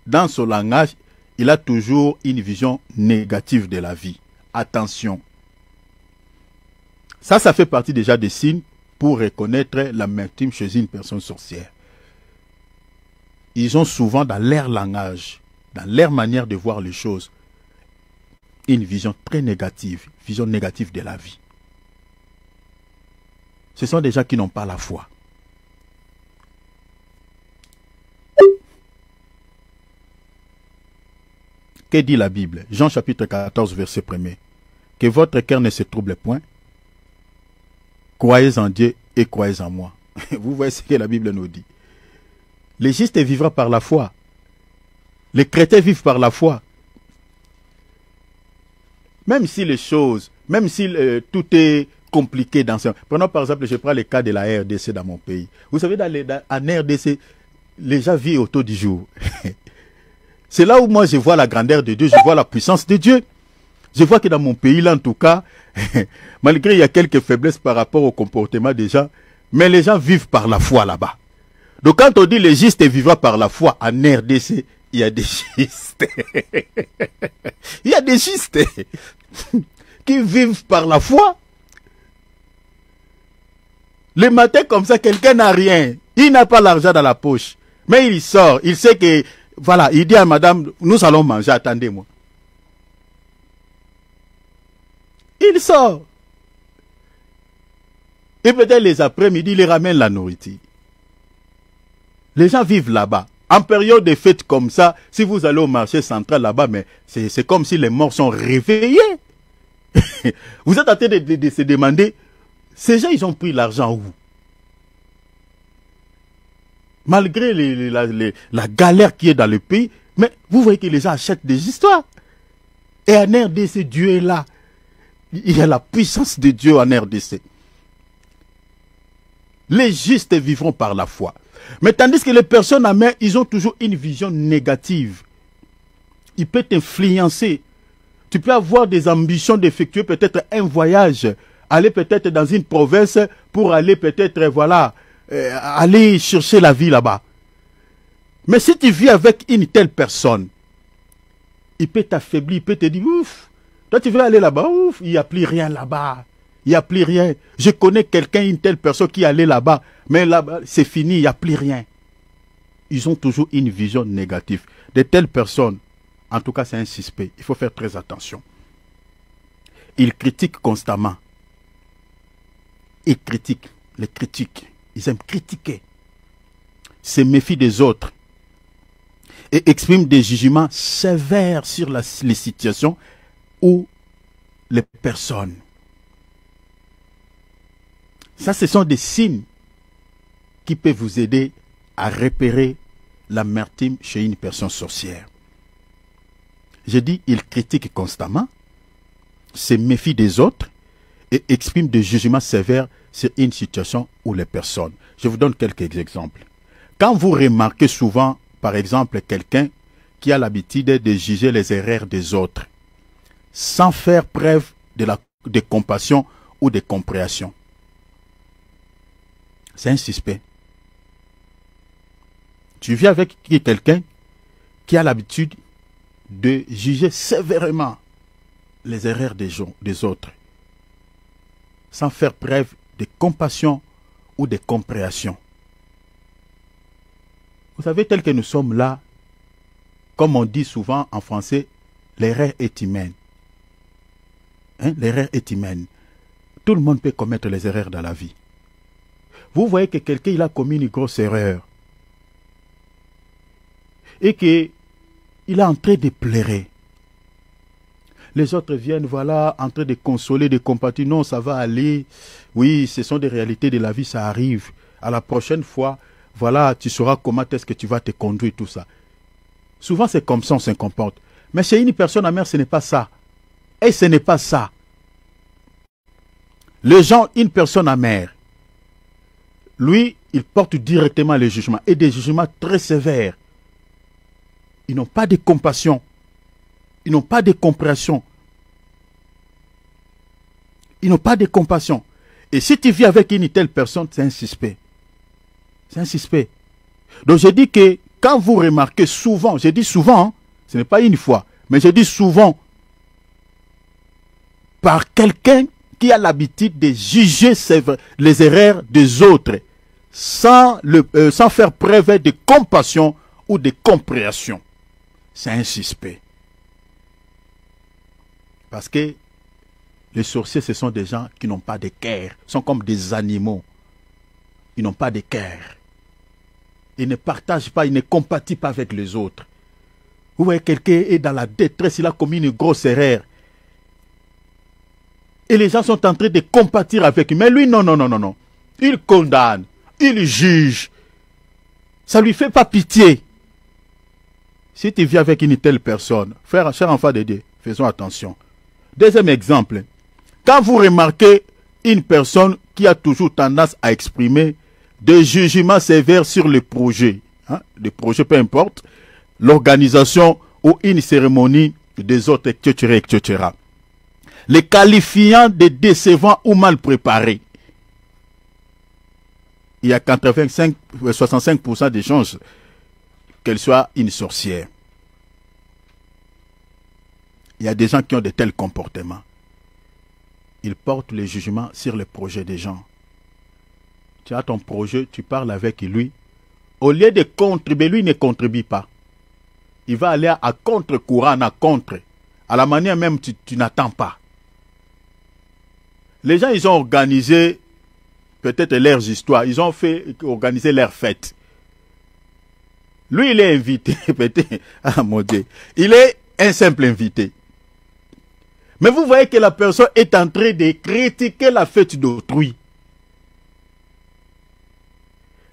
dans son langage, il a toujours une vision négative de la vie. Attention. Ça fait partie déjà des signes pour reconnaître l'amertume chez une personne sorcière. Ils ont souvent dans leur langage, dans leur manière de voir les choses, une vision très négative, vision négative de la vie. Ce sont des gens qui n'ont pas la foi. Que dit la Bible? Jean chapitre 14, verset 1er. Que votre cœur ne se trouble point. Croyez en Dieu et croyez en moi. Vous voyez ce que la Bible nous dit. Les justes vivra par la foi. Les chrétiens vivent par la foi. Même si les choses, même si tout est compliqué dans ce... Prenons par exemple, je prends le cas de la RDC dans mon pays. Vous savez, en RDC, les gens vivent autour du jour. C'est là où moi je vois la grandeur de Dieu, je vois la puissance de Dieu. Je vois que dans mon pays là en tout cas, malgré il y a quelques faiblesses par rapport au comportement des gens, mais les gens vivent par la foi là-bas. Donc quand on dit les justes vivra par la foi en RDC, il y a des justes. Il y a des justes qui vivent par la foi. Le matin comme ça, quelqu'un n'a rien. Il n'a pas l'argent dans la poche. Mais il sort, il sait que... Voilà, il dit à madame, nous allons manger, attendez-moi. Il sort. Et peut-être les après-midi, il les ramène la nourriture. Les gens vivent là-bas. En période de fêtes comme ça, si vous allez au marché central là-bas, mais c'est comme si les morts sont réveillés. Vous êtes en train de se demander, ces gens, ils ont pris l'argent où? Malgré la galère qui est dans le pays, mais vous voyez que les gens achètent des histoires. Et en RDC, Dieu est là. Il y a la puissance de Dieu en RDC. Les justes vivront par la foi. Mais tandis que les personnes amères, ils ont toujours une vision négative. Il peut t'influencer. Tu peux avoir des ambitions d'effectuer peut-être un voyage, aller peut-être dans une province pour aller peut-être, voilà, aller chercher la vie là-bas. Mais si tu vis avec une telle personne, il peut t'affaiblir, il peut te dire, ouf, toi tu veux aller là-bas, ouf, il n'y a plus rien là-bas. Il n'y a plus rien. Je connais quelqu'un, une telle personne qui allait là-bas, mais là-bas, c'est fini, il n'y a plus rien. Ils ont toujours une vision négative. De telles personnes, en tout cas, c'est un suspect. Il faut faire très attention. Ils critiquent constamment. Ils critiquent. Les critiques. Ils aiment critiquer. Se méfient des autres. Et expriment des jugements sévères sur les situations ou les personnes. Ça, ce sont des signes qui peuvent vous aider à repérer l'amertume chez une personne sorcière. J'ai dit, il critique constamment, se méfie des autres et exprime des jugements sévères sur une situation ou les personnes. Je vous donne quelques exemples. Quand vous remarquez souvent, par exemple, quelqu'un qui a l'habitude de juger les erreurs des autres, sans faire preuve de compassion ou de compréhension, c'est un suspect. Tu vis avec quelqu'un qui a l'habitude de juger sévèrement les erreurs des autres, sans faire preuve de compassion ou de compréhension. Vous savez, tel que nous sommes là, comme on dit souvent en français, l'erreur est humaine. Hein? L'erreur est humaine. Tout le monde peut commettre les erreurs dans la vie. Vous voyez que quelqu'un il a commis une grosse erreur et qu'il est en train de pleurer. Les autres viennent, voilà, en train de consoler, de compatir. Non, ça va aller. Oui, ce sont des réalités de la vie, ça arrive. À la prochaine fois, voilà, tu sauras comment est-ce que tu vas te conduire, tout ça. Souvent, c'est comme ça on se comporte. Mais chez une personne amère, ce n'est pas ça. Et ce n'est pas ça. Les gens, une personne amère, lui, il porte directement les jugements, et des jugements très sévères. Ils n'ont pas de compassion. Ils n'ont pas de compréhension. Ils n'ont pas de compassion. Et si tu vis avec une telle personne, c'est un suspect. C'est un suspect. Donc je dis que quand vous remarquez souvent, je dis souvent, hein, ce n'est pas une fois, mais je dis souvent, par quelqu'un qui a l'habitude de juger les erreurs des autres, sans faire preuve de compassion ou de compréhension, c'est un suspect. Parce que les sorciers, ce sont des gens qui n'ont pas de cœur, sont comme des animaux. Ils n'ont pas de cœur. Ils ne partagent pas, ils ne compatissent pas avec les autres. Vous voyez, quelqu'un est dans la détresse, il a commis une grosse erreur. Et les gens sont en train de compatir avec lui. Mais lui, non, non, non, non, non. Il condamne, il juge. Ça ne lui fait pas pitié. Si tu vis avec une telle personne, cher enfant de Dieu, faisons attention. Deuxième exemple, quand vous remarquez une personne qui a toujours tendance à exprimer des jugements sévères sur le projet, hein, le projet peu importe, l'organisation ou une cérémonie des autres, etc., etc., les qualifiant de décevants ou mal préparés, il y a 65% de chances qu'elle soit une sorcière. Il y a des gens qui ont de tels comportements. Ils portent les jugements sur les projets des gens. Tu as ton projet, tu parles avec lui. Au lieu de contribuer, lui ne contribue pas. Il va aller à contre-courant, à contre. À la manière même, tu n'attends pas. Les gens, ils ont organisé peut-être leurs histoires. Ils ont organisé leur fête. Lui, il est invité, peut-être. Ah mon Dieu. Il est un simple invité. Mais vous voyez que la personne est en train de critiquer la fête d'autrui.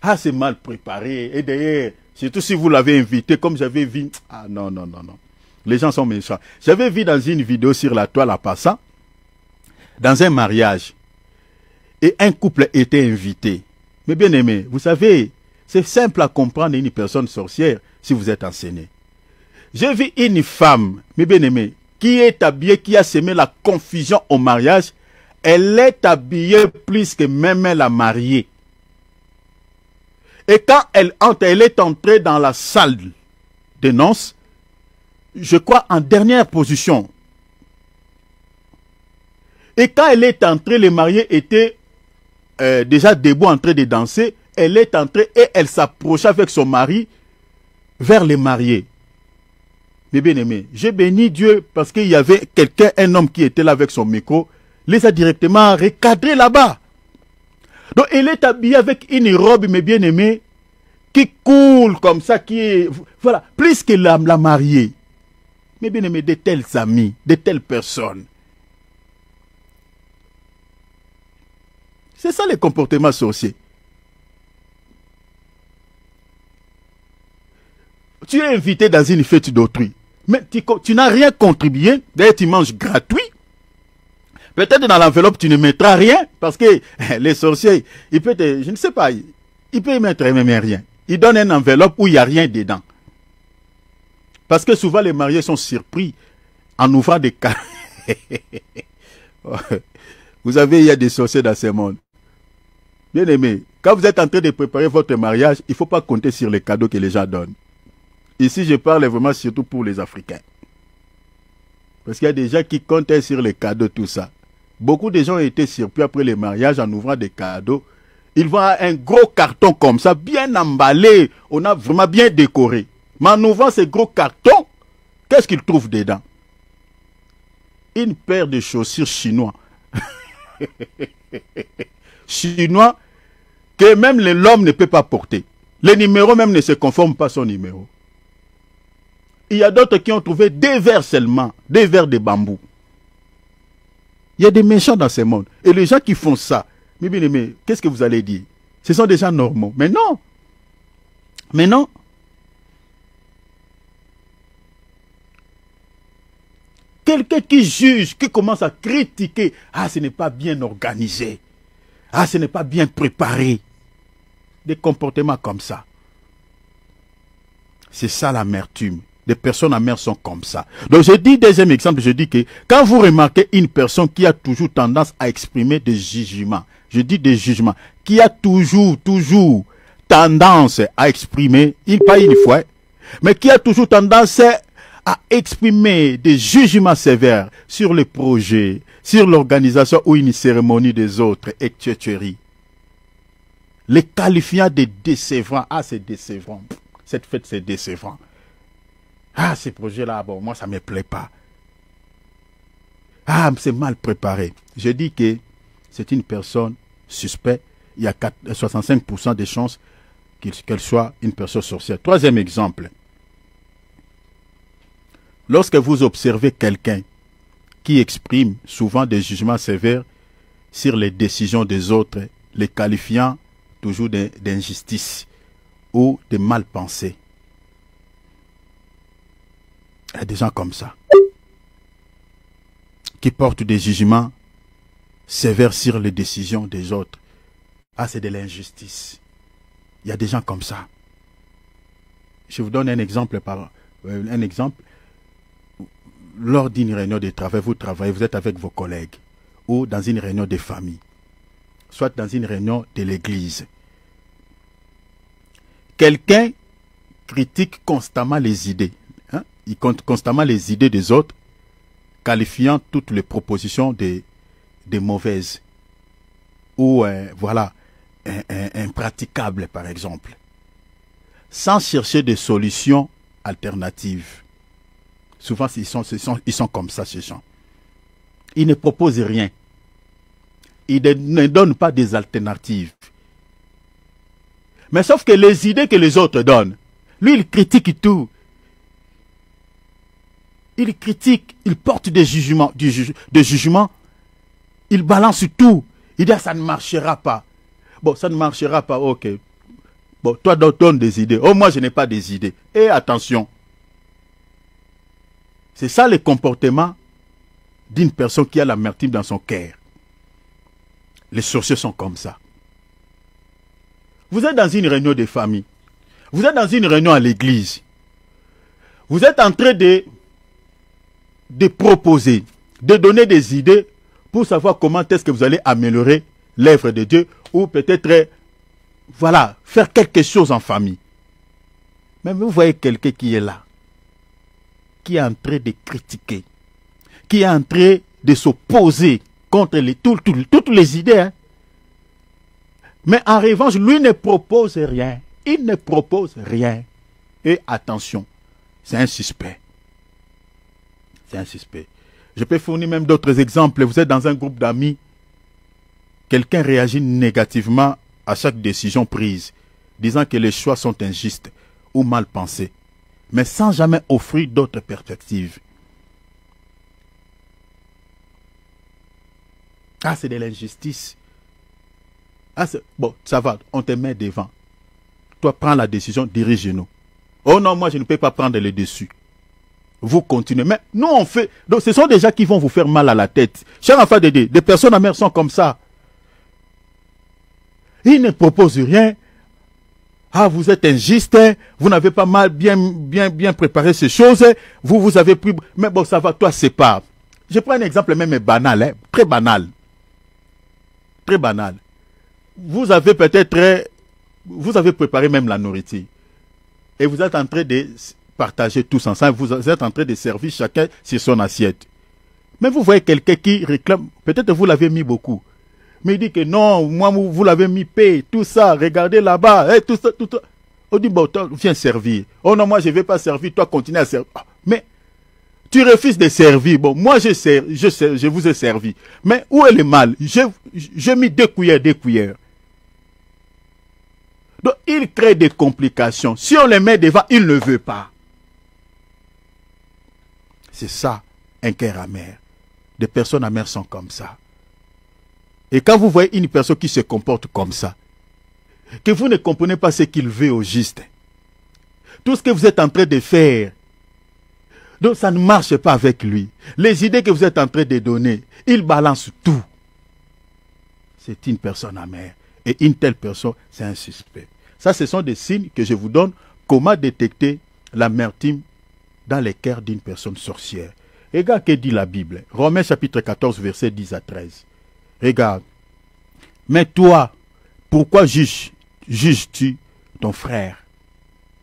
Ah, c'est mal préparé. Et d'ailleurs, surtout si vous l'avez invité, comme j'avais vu. Ah non, non, non, non. Les gens sont méchants. J'avais vu dans une vidéo sur la toile en passant, dans un mariage, et un couple était invité. Mais bien aimé, vous savez, c'est simple à comprendre une personne sorcière si vous êtes enseigné. J'ai vu une femme, mais bien aimé, qui est habillée, qui a semé la confusion au mariage. Elle est habillée plus que même la mariée. Et quand elle entre, elle est entrée dans la salle de noces, je crois en dernière position. Et quand elle est entrée, les mariés étaient déjà debout en train de danser. Elle est entrée et elle s'approcha avec son mari vers les mariés. Mais bien aimé, j'ai béni Dieu parce qu'il y avait quelqu'un, un homme qui était là avec son micro, les a directement recadrés là-bas. Donc elle est habillée avec une robe, mais bien aimée, qui coule comme ça, qui est, voilà, plus que la mariée. Mais bien aimé, de tels amis, de telles personnes. C'est ça le comportement sorcier. Tu es invité dans une fête d'autrui, mais tu n'as rien contribué, d'ailleurs tu manges gratuit. Peut-être dans l'enveloppe tu ne mettras rien, parce que les sorciers, ils peuvent te, je ne sais pas, ils peuvent mettre même rien. Ils donnent une enveloppe où il n'y a rien dedans. Parce que souvent les mariés sont surpris en ouvrant des cadeaux. Vous savez, il y a des sorciers dans ce monde. Bien aimé, quand vous êtes en train de préparer votre mariage, il ne faut pas compter sur les cadeaux que les gens donnent. Ici, je parle vraiment surtout pour les Africains. Parce qu'il y a des gens qui comptent sur les cadeaux, tout ça. Beaucoup de gens ont été surpris après les mariages en ouvrant des cadeaux. Ils vont avoir un gros carton comme ça, bien emballé. On a vraiment bien décoré. Mais en ouvrant ces gros cartons, qu'est-ce qu'ils trouvent dedans? Une paire de chaussures chinois. Chinois que même l'homme ne peut pas porter. Les numéros même ne se conforment pas à son numéro. Il y a d'autres qui ont trouvé des verres seulement, des verres de bambou. Il y a des méchants dans ce monde. Et les gens qui font ça, mais bien aimé, qu'est-ce que vous allez dire? Ce sont des gens normaux. Mais non. Mais non. Quelqu'un qui juge, qui commence à critiquer. Ah, ce n'est pas bien organisé. Ah, ce n'est pas bien préparé. Des comportements comme ça. C'est ça l'amertume. Des personnes amères sont comme ça. Donc je dis, deuxième exemple, je dis que quand vous remarquez une personne qui a toujours tendance à exprimer des jugements, je dis des jugements, qui a toujours tendance à exprimer, pas une fois, mais qui a toujours tendance à exprimer des jugements sévères sur les projets, sur l'organisation ou une cérémonie des autres, etc. Les qualifiant de décevants. Ah, c'est décevant. Cette fête, c'est décevant. Ah, ces projets-là, bon, moi, ça ne me plaît pas. Ah, c'est mal préparé. Je dis que c'est une personne suspecte. Il y a 65% de chances qu'elle soit une personne sorcière. Troisième exemple. Lorsque vous observez quelqu'un qui exprime souvent des jugements sévères sur les décisions des autres, les qualifiant toujours d'injustice ou de mal pensée. Il y a des gens comme ça qui portent des jugements sévères sur les décisions des autres. Ah, c'est de l'injustice. Il y a des gens comme ça. Je vous donne un exemple. Lors d'une réunion de travail, vous travaillez, vous êtes avec vos collègues ou dans une réunion de famille, soit dans une réunion de l'église. Quelqu'un critique constamment les idées. Il compte constamment les idées des autres, qualifiant toutes les propositions de mauvaises ou voilà, impraticables par exemple, sans chercher des solutions alternatives. Souvent, ils sont comme ça, ces gens. Ils ne proposent rien. il ne donne pas des alternatives. Mais sauf que les idées que les autres donnent, lui, il critique tout. Il critique, il porte des jugements, il balance tout. Il dit, ça ne marchera pas. Bon, ça ne marchera pas, ok. Bon, toi, donne des idées. Oh, moi, je n'ai pas des idées. Et attention. C'est ça le comportement d'une personne qui a l'amertume dans son cœur. Les sorciers sont comme ça. Vous êtes dans une réunion de famille. Vous êtes dans une réunion à l'église. Vous êtes en train de proposer, de donner des idées pour savoir comment est-ce que vous allez améliorer l'œuvre de Dieu ou peut-être, voilà, faire quelque chose en famille. Mais vous voyez quelqu'un qui est là, qui est en train de critiquer, qui est en train de s'opposer contre toutes les idées. Hein. Mais en revanche, lui ne propose rien. Il ne propose rien. Et attention, c'est un suspect. C'est un suspect. Je peux fournir même d'autres exemples. Vous êtes dans un groupe d'amis. Quelqu'un réagit négativement à chaque décision prise, disant que les choix sont injustes ou mal pensés, mais sans jamais offrir d'autres perspectives. Ah, c'est de l'injustice. Ah, bon, ça va, on te met devant. Toi, prends la décision, dirige-nous. Oh non, moi, je ne peux pas prendre le dessus. Vous continuez. Mais nous, on fait... Donc, ce sont des gens qui vont vous faire mal à la tête. Chers enfants de Dieu, des personnes amères sont comme ça. Ils ne proposent rien. Ah, vous êtes injuste. Vous n'avez pas bien préparé ces choses. Vous avez pris... Mais bon, ça va, toi, c'est pas... Je prends un exemple même banal, hein, très banal. Très banal. Vous avez peut-être... Vous avez préparé même la nourriture. Et vous êtes en train de partager tous ensemble. Vous êtes en train de servir chacun sur son assiette. Mais vous voyez quelqu'un qui réclame... Peut-être vous l'avez mis beaucoup. Mais il dit que non, moi, vous l'avez mis paix, tout ça, regardez là-bas, tout ça, tout ça. On dit, bon, toi, viens servir. Oh non, moi, je ne vais pas servir, toi, continue à servir. Mais, tu refuses de servir. Bon, moi, je vous ai servi. Mais où est le mal? J'ai mis 2 cuillères. Donc, il crée des complications. Si on les met devant, il ne veut pas. C'est ça, un cœur amer. Des personnes amères sont comme ça. Et quand vous voyez une personne qui se comporte comme ça, que vous ne comprenez pas ce qu'il veut au juste, tout ce que vous êtes en train de faire, donc ça ne marche pas avec lui. Les idées que vous êtes en train de donner, il balance tout. C'est une personne amère. Et une telle personne, c'est un suspect. Ça, ce sont des signes que je vous donne. Comment détecter l'amertume dans les cœurs d'une personne sorcière. Regarde ce que dit la Bible. Romains chapitre 14, versets 10 à 13. Regarde. Mais toi, pourquoi juges-tu ton frère?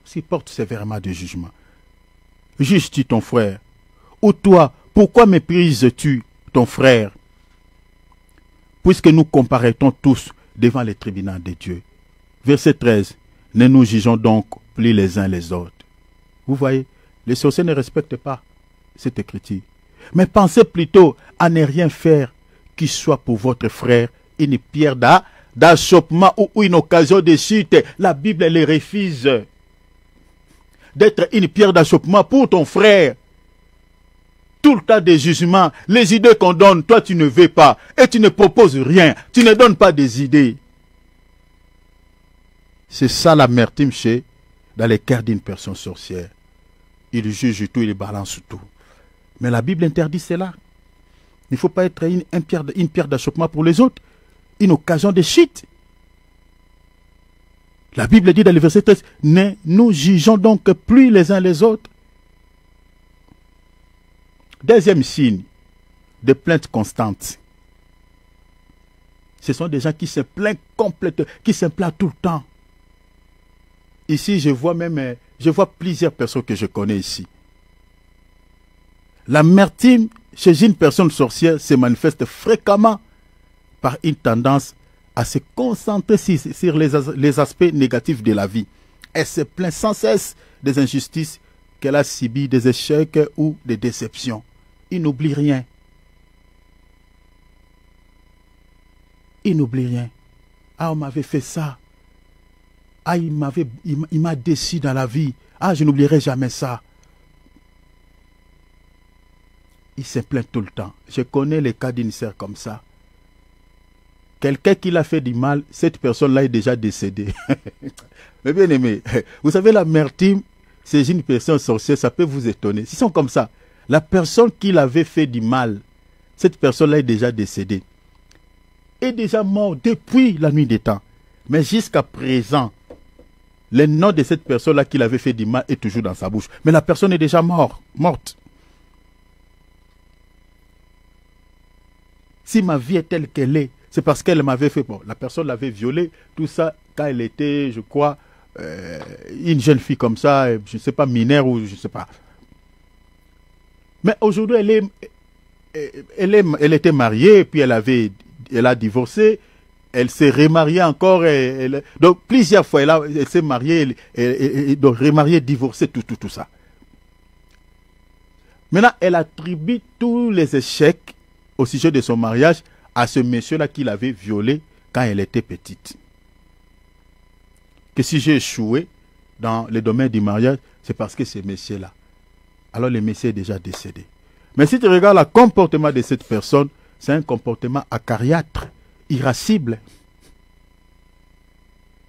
S'il porte sévèrement de jugement. Juges-tu ton frère? Ou toi, pourquoi méprises-tu ton frère? Puisque nous comparaîtons tous devant les tribunaux de Dieu. Verset 13. Ne nous jugeons donc plus les uns les autres. Vous voyez, les sorciers ne respectent pas cette écriture. Mais pensez plutôt à ne rien faire qui soit pour votre frère une pierre d'achoppement ou une occasion de chute. La Bible les refuse d'être une pierre d'achoppement pour ton frère. Tout le tas de jugements, les idées qu'on donne, toi tu ne veux pas et tu ne proposes rien, tu ne donnes pas des idées. C'est ça l'amertume dans les cœurs d'une personne sorcière. Il juge tout, il balance tout. Mais la Bible interdit cela. Il ne faut pas être une pierre d'achoppement pour les autres, une occasion de chute. La Bible dit dans le verset 13, ne nous jugeons donc plus les uns les autres. Deuxième signe de plainte constante. Ce sont des gens qui se plaignent complètement, qui se plaignent tout le temps. Ici, je vois plusieurs personnes que je connais ici. L'amertume chez une personne sorcière se manifeste fréquemment par une tendance à se concentrer sur les aspects négatifs de la vie. Elle se plaint sans cesse des injustices qu'elle a subies, des échecs ou des déceptions. Il n'oublie rien. Il n'oublie rien. Ah, on m'avait fait ça. Ah, il m'a déçu dans la vie. Ah, je n'oublierai jamais ça. Il se plaint tout le temps. Je connais les cas d'une sœur comme ça. Quelqu'un qui l'a fait du mal, cette personne-là est déjà décédée. Mais bien aimé, vous savez, l'amertume, c'est une personne sorcière, ça peut vous étonner. S'ils sont comme ça, la personne qui l'avait fait du mal, cette personne-là est déjà décédée. Est déjà mort depuis la nuit des temps. Mais jusqu'à présent, le nom de cette personne-là qui l'avait fait du mal est toujours dans sa bouche. Mais la personne est déjà morte. Si ma vie est telle qu'elle est, c'est parce qu'elle m'avait fait... Bon, la personne l'avait violée, tout ça, quand elle était, je crois, une jeune fille comme ça, je ne sais pas, mineure ou je ne sais pas. Mais aujourd'hui, elle était mariée, puis elle a divorcé, elle s'est remariée encore, donc plusieurs fois, elle s'est mariée, donc remariée, divorcée, tout ça. Maintenant, elle attribue tous les échecs au sujet de son mariage à ce monsieur-là qui l'avait violée quand elle était petite. Que si j'ai échoué dans le domaine du mariage, c'est parce que ce monsieur-là. Alors le monsieur est déjà décédé. Mais si tu regardes le comportement de cette personne, c'est un comportement acariâtre, irascible.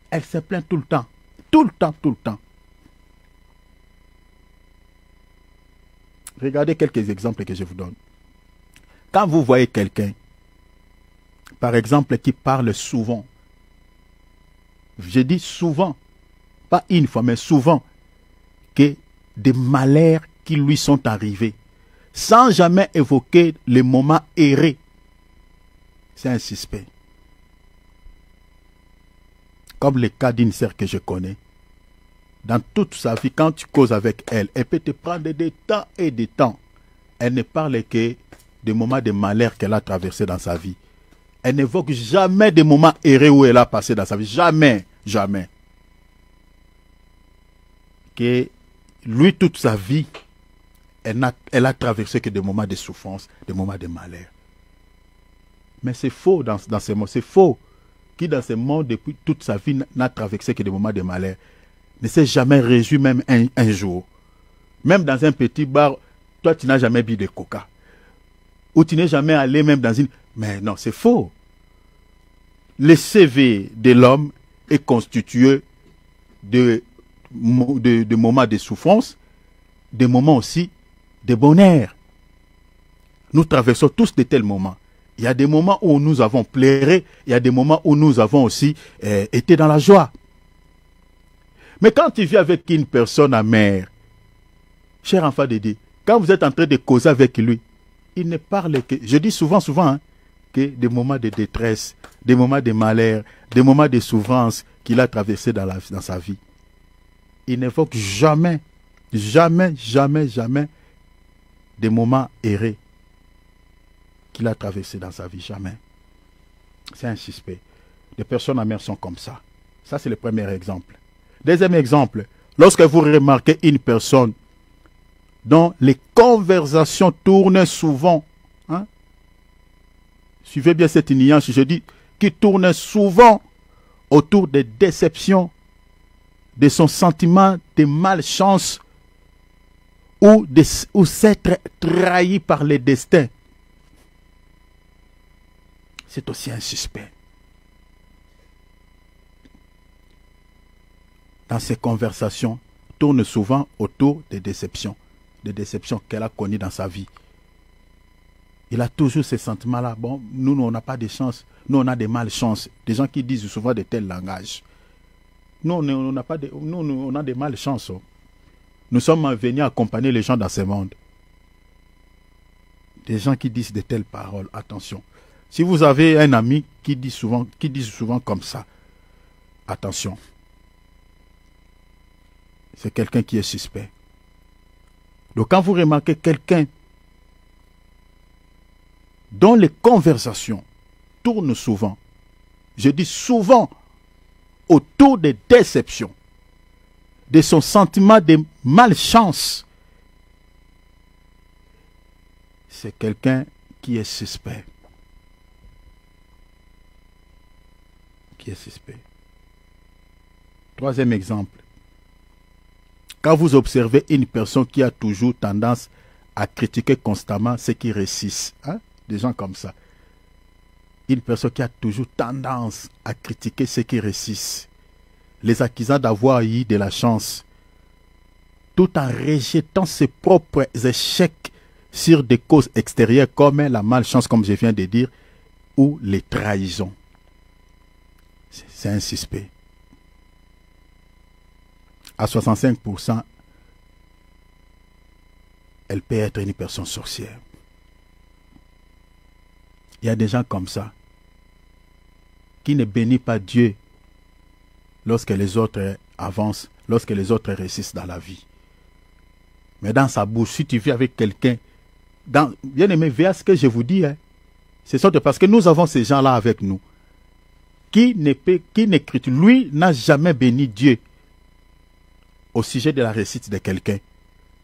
Elle se plaint tout le temps. Tout le temps. Regardez quelques exemples que je vous donne. Quand vous voyez quelqu'un, par exemple, qui parle souvent, je dis souvent, pas une fois, mais souvent, que des malheurs qui lui sont arrivés, sans jamais évoquer les moments errés, c'est un suspect. Comme le cas d'une sœur que je connais. Dans toute sa vie, quand tu causes avec elle, elle peut te prendre des temps et des temps. Elle ne parle que des moments de malheur qu'elle a traversés dans sa vie. Elle n'évoque jamais des moments errés où elle a passé dans sa vie. Jamais. Que lui, toute sa vie, elle a traversé que des moments de souffrance, des moments de malheur. Mais c'est faux dans ce monde. C'est faux. Qui dans ce monde, depuis toute sa vie, n'a traversé que des moments de malheur. Ne s'est jamais réjoui même un jour. Même dans un petit bar, toi, tu n'as jamais bu de coca. Ou tu n'es jamais allé même dans une... Mais non, c'est faux. Le CV de l'homme est constitué de moments de souffrance, de moments aussi de bonheur. Nous traversons tous de tels moments. Il y a des moments où nous avons pleuré, il y a des moments où nous avons aussi été dans la joie. Mais quand tu vis avec une personne amère, cher enfant de Dieu, quand vous êtes en train de causer avec lui, il ne parle que, je dis souvent, que des moments de détresse, des moments de malheur, des moments de souffrance qu'il a traversés dans sa vie. Il n'évoque jamais des moments errés qu'il a traversés dans sa vie. Jamais. C'est un suspect. Les personnes amères sont comme ça. Ça, c'est le premier exemple. Deuxième exemple, lorsque vous remarquez une personne dont les conversations tournent souvent, suivez bien cette nuance, je dis, qui tourne souvent autour des déceptions, de son sentiment de malchance ou s'être trahi par le destin. C'est aussi un suspect. Dans ces conversations, tourne souvent autour des déceptions qu'elle a connues dans sa vie. Il a toujours ces sentiments-là. Bon, nous, on n'a pas de chance. Nous, on a des malchances. Des gens qui disent souvent de tels langages. Nous, on a des malchances. Nous sommes venus accompagner les gens dans ce monde. Des gens qui disent de telles paroles. Attention. Si vous avez un ami qui dit souvent comme ça, attention. C'est quelqu'un qui est suspect. Donc quand vous remarquez quelqu'un dont les conversations tournent souvent, je dis souvent, autour des déceptions, de son sentiment de malchance, c'est quelqu'un qui est suspect. qui est suspect. Troisième exemple. Quand vous observez une personne qui a toujours tendance à critiquer constamment ceux qui réussissent, hein, des gens comme ça. Une personne qui a toujours tendance à critiquer ceux qui réussissent, les accusant d'avoir eu de la chance, tout en rejetant ses propres échecs sur des causes extérieures comme la malchance, comme je viens de dire, ou les trahisons. C'est un suspect. À 65%, elle peut être une personne sorcière. Il y a des gens comme ça qui ne bénissent pas Dieu lorsque les autres avancent, lorsque les autres réussissent dans la vie. Mais dans sa bouche, si tu vis avec quelqu'un, bien aimé, veillez à ce que je vous dis, hein, c'est ça, parce que nous avons ces gens-là avec nous, qui n'écrit, lui n'a jamais béni Dieu au sujet de la réussite de quelqu'un.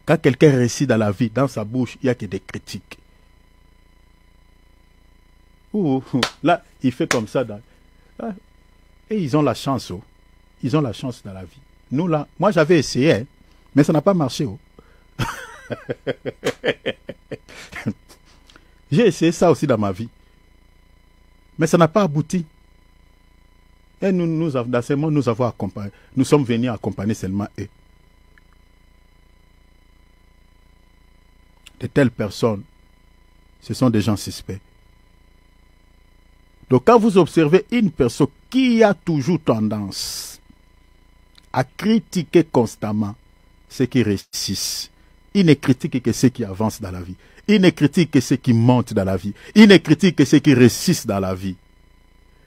Quand quelqu'un réussit dans la vie, dans sa bouche, il n'y a que des critiques. Là, il fait comme ça. Et ils ont la chance. Oh. Ils ont la chance dans la vie. Nous, là, moi, j'avais essayé, hein, mais ça n'a pas marché. Oh. J'ai essayé ça aussi dans ma vie. Mais ça n'a pas abouti. Et nous avons accompagné. Nous sommes venus accompagner seulement eux. De telles personnes, ce sont des gens suspects. Donc quand vous observez une personne qui a toujours tendance à critiquer constamment ceux qui réussissent, il ne critique que ceux qui avancent dans la vie. Il ne critique que ceux qui montent dans la vie. Il ne critique que ceux qui réussissent dans la vie.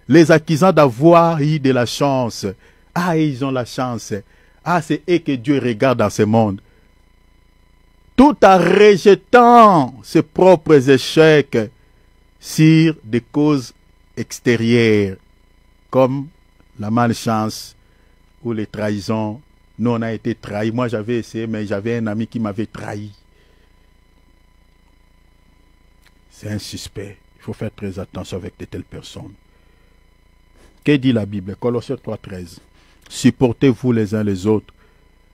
Les accusant d'avoir eu de la chance. Ah, ils ont la chance. Ah, c'est eux que Dieu regarde dans ce monde. Tout en rejetant ses propres échecs sur des causes extérieures, comme la malchance ou les trahisons. Nous, on a été trahis. Moi, j'avais essayé, mais j'avais un ami qui m'avait trahi. C'est un suspect. Il faut faire très attention avec de telles personnes. Que dit la Bible? Colossiens 3,13. Supportez-vous les uns les autres.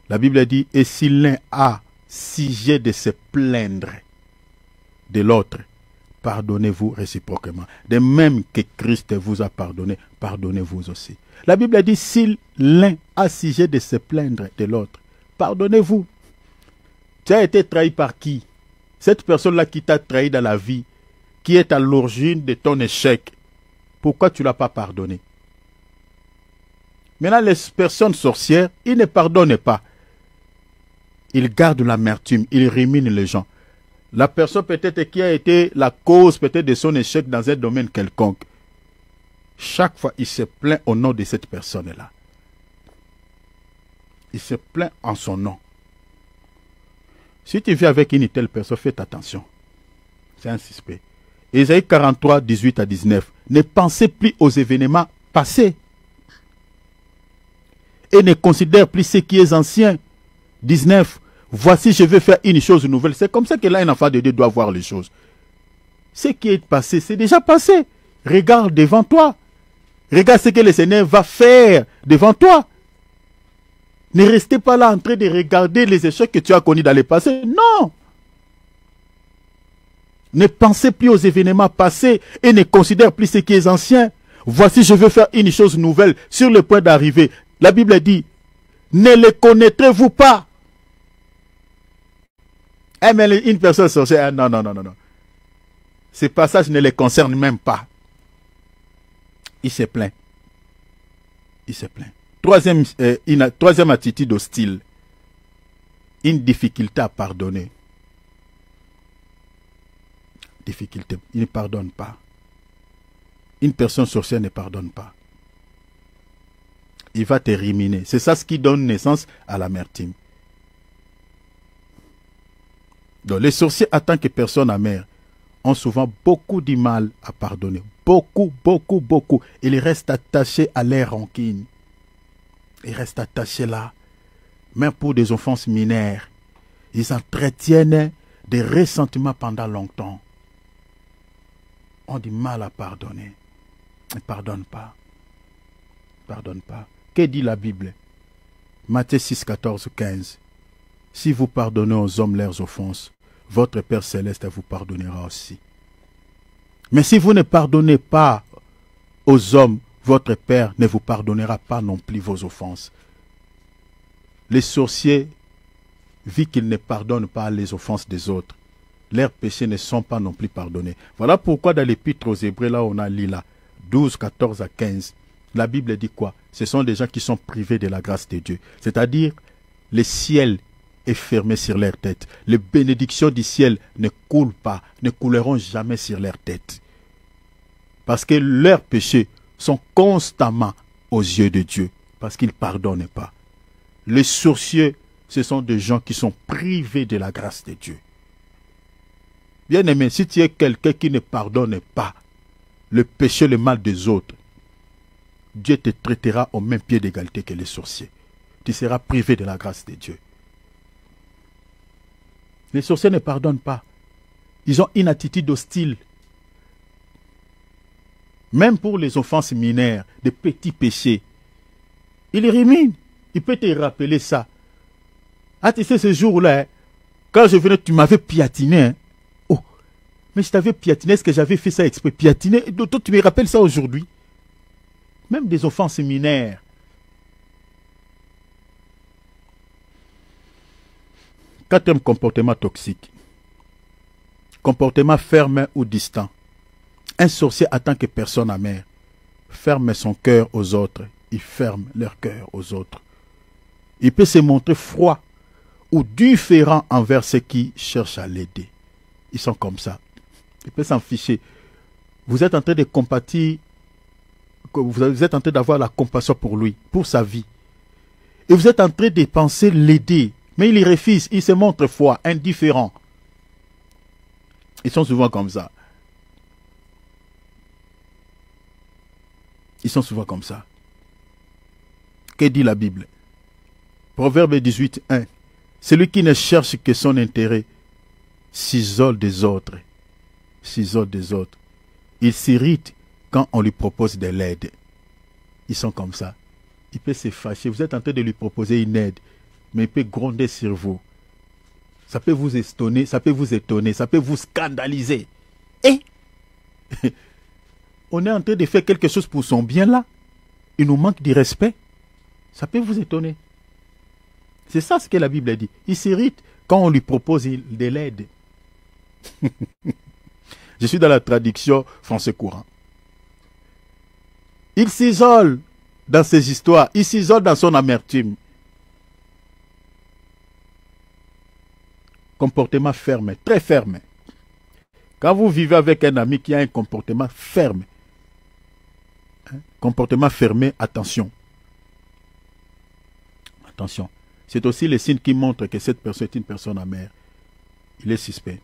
La Bible dit, et si l'un a sujet de se plaindre de l'autre, pardonnez-vous réciproquement. De même que Christ vous a pardonné, pardonnez-vous aussi. La Bible dit, si l'un a sujet de se plaindre de l'autre, pardonnez-vous. Tu as été trahi par qui? Cette personne-là qui t'a trahi dans la vie, qui est à l'origine de ton échec, pourquoi tu ne l'as pas pardonné? Maintenant, les personnes sorcières, ils ne pardonnent pas. Ils gardent l'amertume, ils ruminent les gens. La personne peut-être qui a été la cause peut-être de son échec dans un domaine quelconque. Chaque fois, il se plaint au nom de cette personne-là. Il se plaint en son nom. Si tu vis avec une telle personne, fais attention. C'est un suspect. Ésaïe 43, 18 à 19. Ne pensez plus aux événements passés. Et ne considère plus ce qui est ancien. 19. Voici, je vais faire une chose nouvelle. C'est comme ça que là, un enfant de Dieu doit voir les choses. Ce qui est passé, c'est déjà passé. Regarde devant toi. Regarde ce que le Seigneur va faire devant toi. Ne restez pas là en train de regarder les échecs que tu as connus dans le passé. Non. Ne pensez plus aux événements passés et ne considère plus ce qui est ancien. Voici, je veux faire une chose nouvelle sur le point d'arriver. La Bible dit, ne le connaîtrez-vous pas? Eh, mais une personne sorcière, non. Ces passages ne les concernent même pas. Il se plaint. Troisième attitude hostile. Une difficulté à pardonner. Difficulté. Il ne pardonne pas. Une personne sorcière ne pardonne pas. Il va te ruminer. C'est ça ce qui donne naissance à l'amertume. Donc les sorciers, en tant que personnes amères, ont souvent beaucoup de mal à pardonner. Beaucoup. Ils restent attachés à leur rancune. Ils restent attachés là. Même pour des offenses mineures. Ils entretiennent des ressentiments pendant longtemps. Ont du mal à pardonner. Ils ne pardonnent pas. pardonne pas. Que dit la Bible? Matthieu 6, 14, 15. Si vous pardonnez aux hommes leurs offenses, votre Père Céleste vous pardonnera aussi. Mais si vous ne pardonnez pas aux hommes, votre Père ne vous pardonnera pas non plus vos offenses. Les sorciers, vu qu'ils ne pardonnent pas les offenses des autres, leurs péchés ne sont pas non plus pardonnés. Voilà pourquoi dans l'Épître aux Hébreux, là on a lu là, 12, 14 à 15, la Bible dit quoi? Ce sont des gens qui sont privés de la grâce de Dieu. C'est-à-dire, le ciel est fermé sur leur tête. Les bénédictions du ciel ne coulent pas, ne couleront jamais sur leur tête. Parce que leurs péchés sont constamment aux yeux de Dieu, parce qu'ils ne pardonnent pas. Les sorciers, ce sont des gens qui sont privés de la grâce de Dieu. Bien aimé, si tu es quelqu'un qui ne pardonne pas le péché, le mal des autres, Dieu te traitera au même pied d'égalité que les sorciers. Tu seras privé de la grâce de Dieu. Les sorciers ne pardonnent pas. Ils ont une attitude hostile. Même pour les offenses mineures, des petits péchés. Il élimine. Il peut te rappeler ça. Ah, tu sais, ce jour-là, quand je venais, tu m'avais piatiné. Hein? Oh, mais je t'avais piatiné. Est-ce que j'avais fait ça exprès? Piatiné. Toi, tu me rappelles ça aujourd'hui? Même des offenses mineures. Quatrième comportement toxique. Comportement ferme ou distant. Un sorcier attend que personne amère. Ferme son cœur aux autres. Il ferme leur cœur aux autres. Il peut se montrer froid ou différent envers ceux qui cherchent à l'aider. Ils sont comme ça. Il peut s'en ficher. Vous êtes en train de compatir, vous êtes en train d'avoir la compassion pour lui, pour sa vie. Et vous êtes en train de penser l'aider. Mais il y refuse, il se montre froid, indifférent. Ils sont souvent comme ça. Ils sont souvent comme ça. Que dit la Bible? Proverbe 18, 1. Celui qui ne cherche que son intérêt s'isole des autres. S'isole des autres. Il s'irrite quand on lui propose de l'aide. Ils sont comme ça. Il peut se fâcher. Vous êtes en train de lui proposer une aide, mais il peut gronder sur vous. Ça peut vous étonner, ça peut vous scandaliser. Et on est en train de faire quelque chose pour son bien là. Il nous manque de respect. Ça peut vous étonner. C'est ça ce que la Bible dit. Il s'irrite quand on lui propose de l'aide. Je suis dans la traduction français courant. Il s'isole dans ses histoires. Il s'isole dans son amertume. Comportement ferme, très ferme. Quand vous vivez avec un ami qui a un comportement ferme, comportement fermé, attention. Attention. C'est aussi le signe qui montre que cette personne est une personne amère. Il est suspect.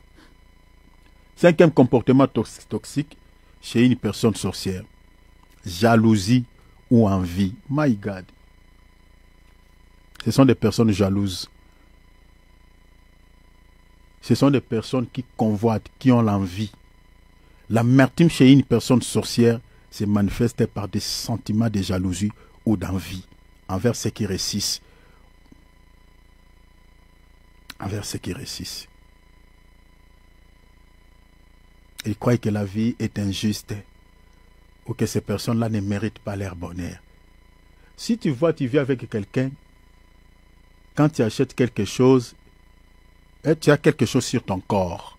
Cinquième comportement toxique chez une personne sorcière. Jalousie ou envie. My God. Ce sont des personnes jalouses. Ce sont des personnes qui convoitent, qui ont l'envie. L'amertume chez une personne sorcière se manifeste par des sentiments de jalousie ou d'envie envers ceux qui réussissent. Envers ceux qui réussissent. Ils croient que la vie est injuste ou que ces personnes-là ne méritent pas leur bonheur. Si tu vois, tu vis avec quelqu'un, quand tu achètes quelque chose, tu as quelque chose sur ton corps.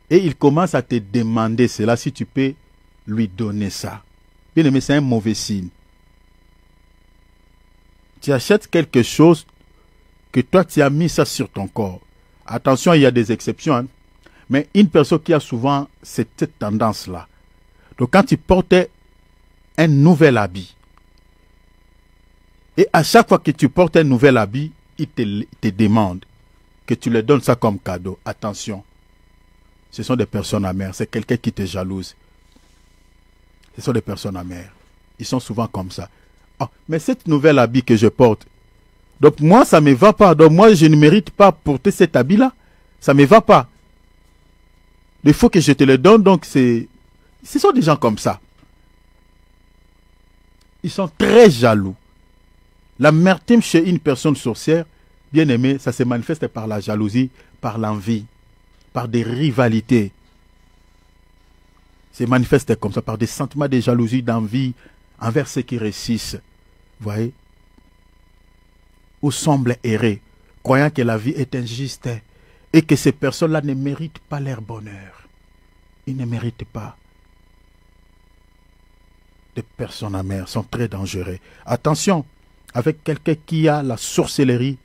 Et il commence à te demander cela, si tu peux lui donner ça. Bien aimé, c'est un mauvais signe. Tu achètes quelque chose que toi tu as mis ça sur ton corps. Attention, il y a des exceptions. Hein? Mais une personne qui a souvent cette tendance-là. Donc quand tu portes un nouvel habit, et à chaque fois que tu portes un nouvel habit, il te demande que tu leur donnes ça comme cadeau. Attention, ce sont des personnes amères. C'est quelqu'un qui te jalouse. Ce sont des personnes amères. Ils sont souvent comme ça. Oh, mais cette nouvelle habit que je porte, donc moi ça ne me va pas. Donc moi je ne mérite pas porter cet habit-là. Ça ne me va pas. Il faut que je te le donne. Donc ce sont des gens comme ça. Ils sont très jaloux. L'amertume chez une personne sorcière, bien aimée, ça se manifeste par la jalousie, par l'envie, par des rivalités. Se manifeste comme ça, par des sentiments de jalousie, d'envie envers ceux qui réussissent. Vous voyez? Ou semblent errer, croyant que la vie est injuste et que ces personnes-là ne méritent pas leur bonheur. Ils ne méritent pas. Des personnes amères sont très dangereuses. Attention, avec quelqu'un qui a la sorcellerie,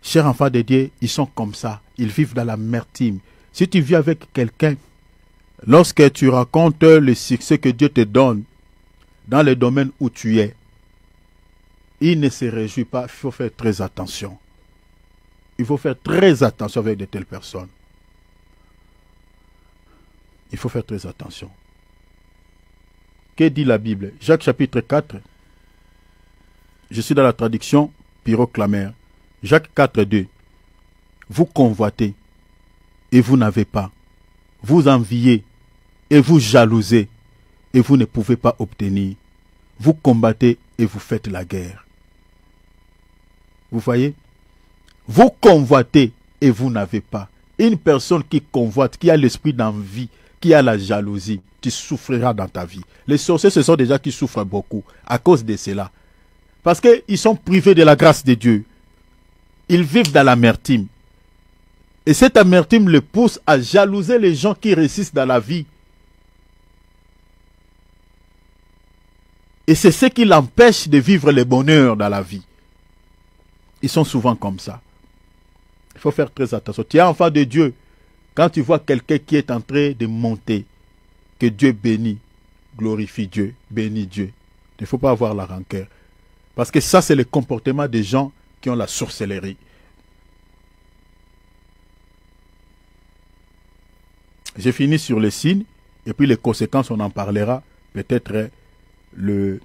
chers enfants de Dieu, ils sont comme ça. Ils vivent dans l'amertume. Si tu vis avec quelqu'un, lorsque tu racontes le succès que Dieu te donne dans le domaine où tu es, il ne se réjouit pas. Il faut faire très attention. Il faut faire très attention avec de telles personnes. Il faut faire très attention. Que dit la Bible? Jacques chapitre 4. Je suis dans la traduction Pyroclamère. Jacques 4, 2. Vous convoitez et vous n'avez pas. Vous enviez et vous jalousez et vous ne pouvez pas obtenir. Vous combattez et vous faites la guerre. Vous voyez? Vous convoitez et vous n'avez pas. Une personne qui convoite, qui a l'esprit d'envie, qui a la jalousie, tu souffriras dans ta vie. Les sorciers, ce sont des gens qui souffrent beaucoup à cause de cela. Parce qu'ils sont privés de la grâce de Dieu. Ils vivent dans l'amertume. Et cette amertume les pousse à jalouser les gens qui réussissent dans la vie. Et c'est ce qui l'empêche de vivre le bonheur dans la vie. Ils sont souvent comme ça. Il faut faire très attention. Tu es enfant de Dieu. Quand tu vois quelqu'un qui est en train de monter, que Dieu bénit, glorifie Dieu, bénit Dieu. Il ne faut pas avoir la rancœur. Parce que ça, c'est le comportement des gens qui ont la sorcellerie. J'ai fini sur les signes, et puis les conséquences, on en parlera peut-être l'autre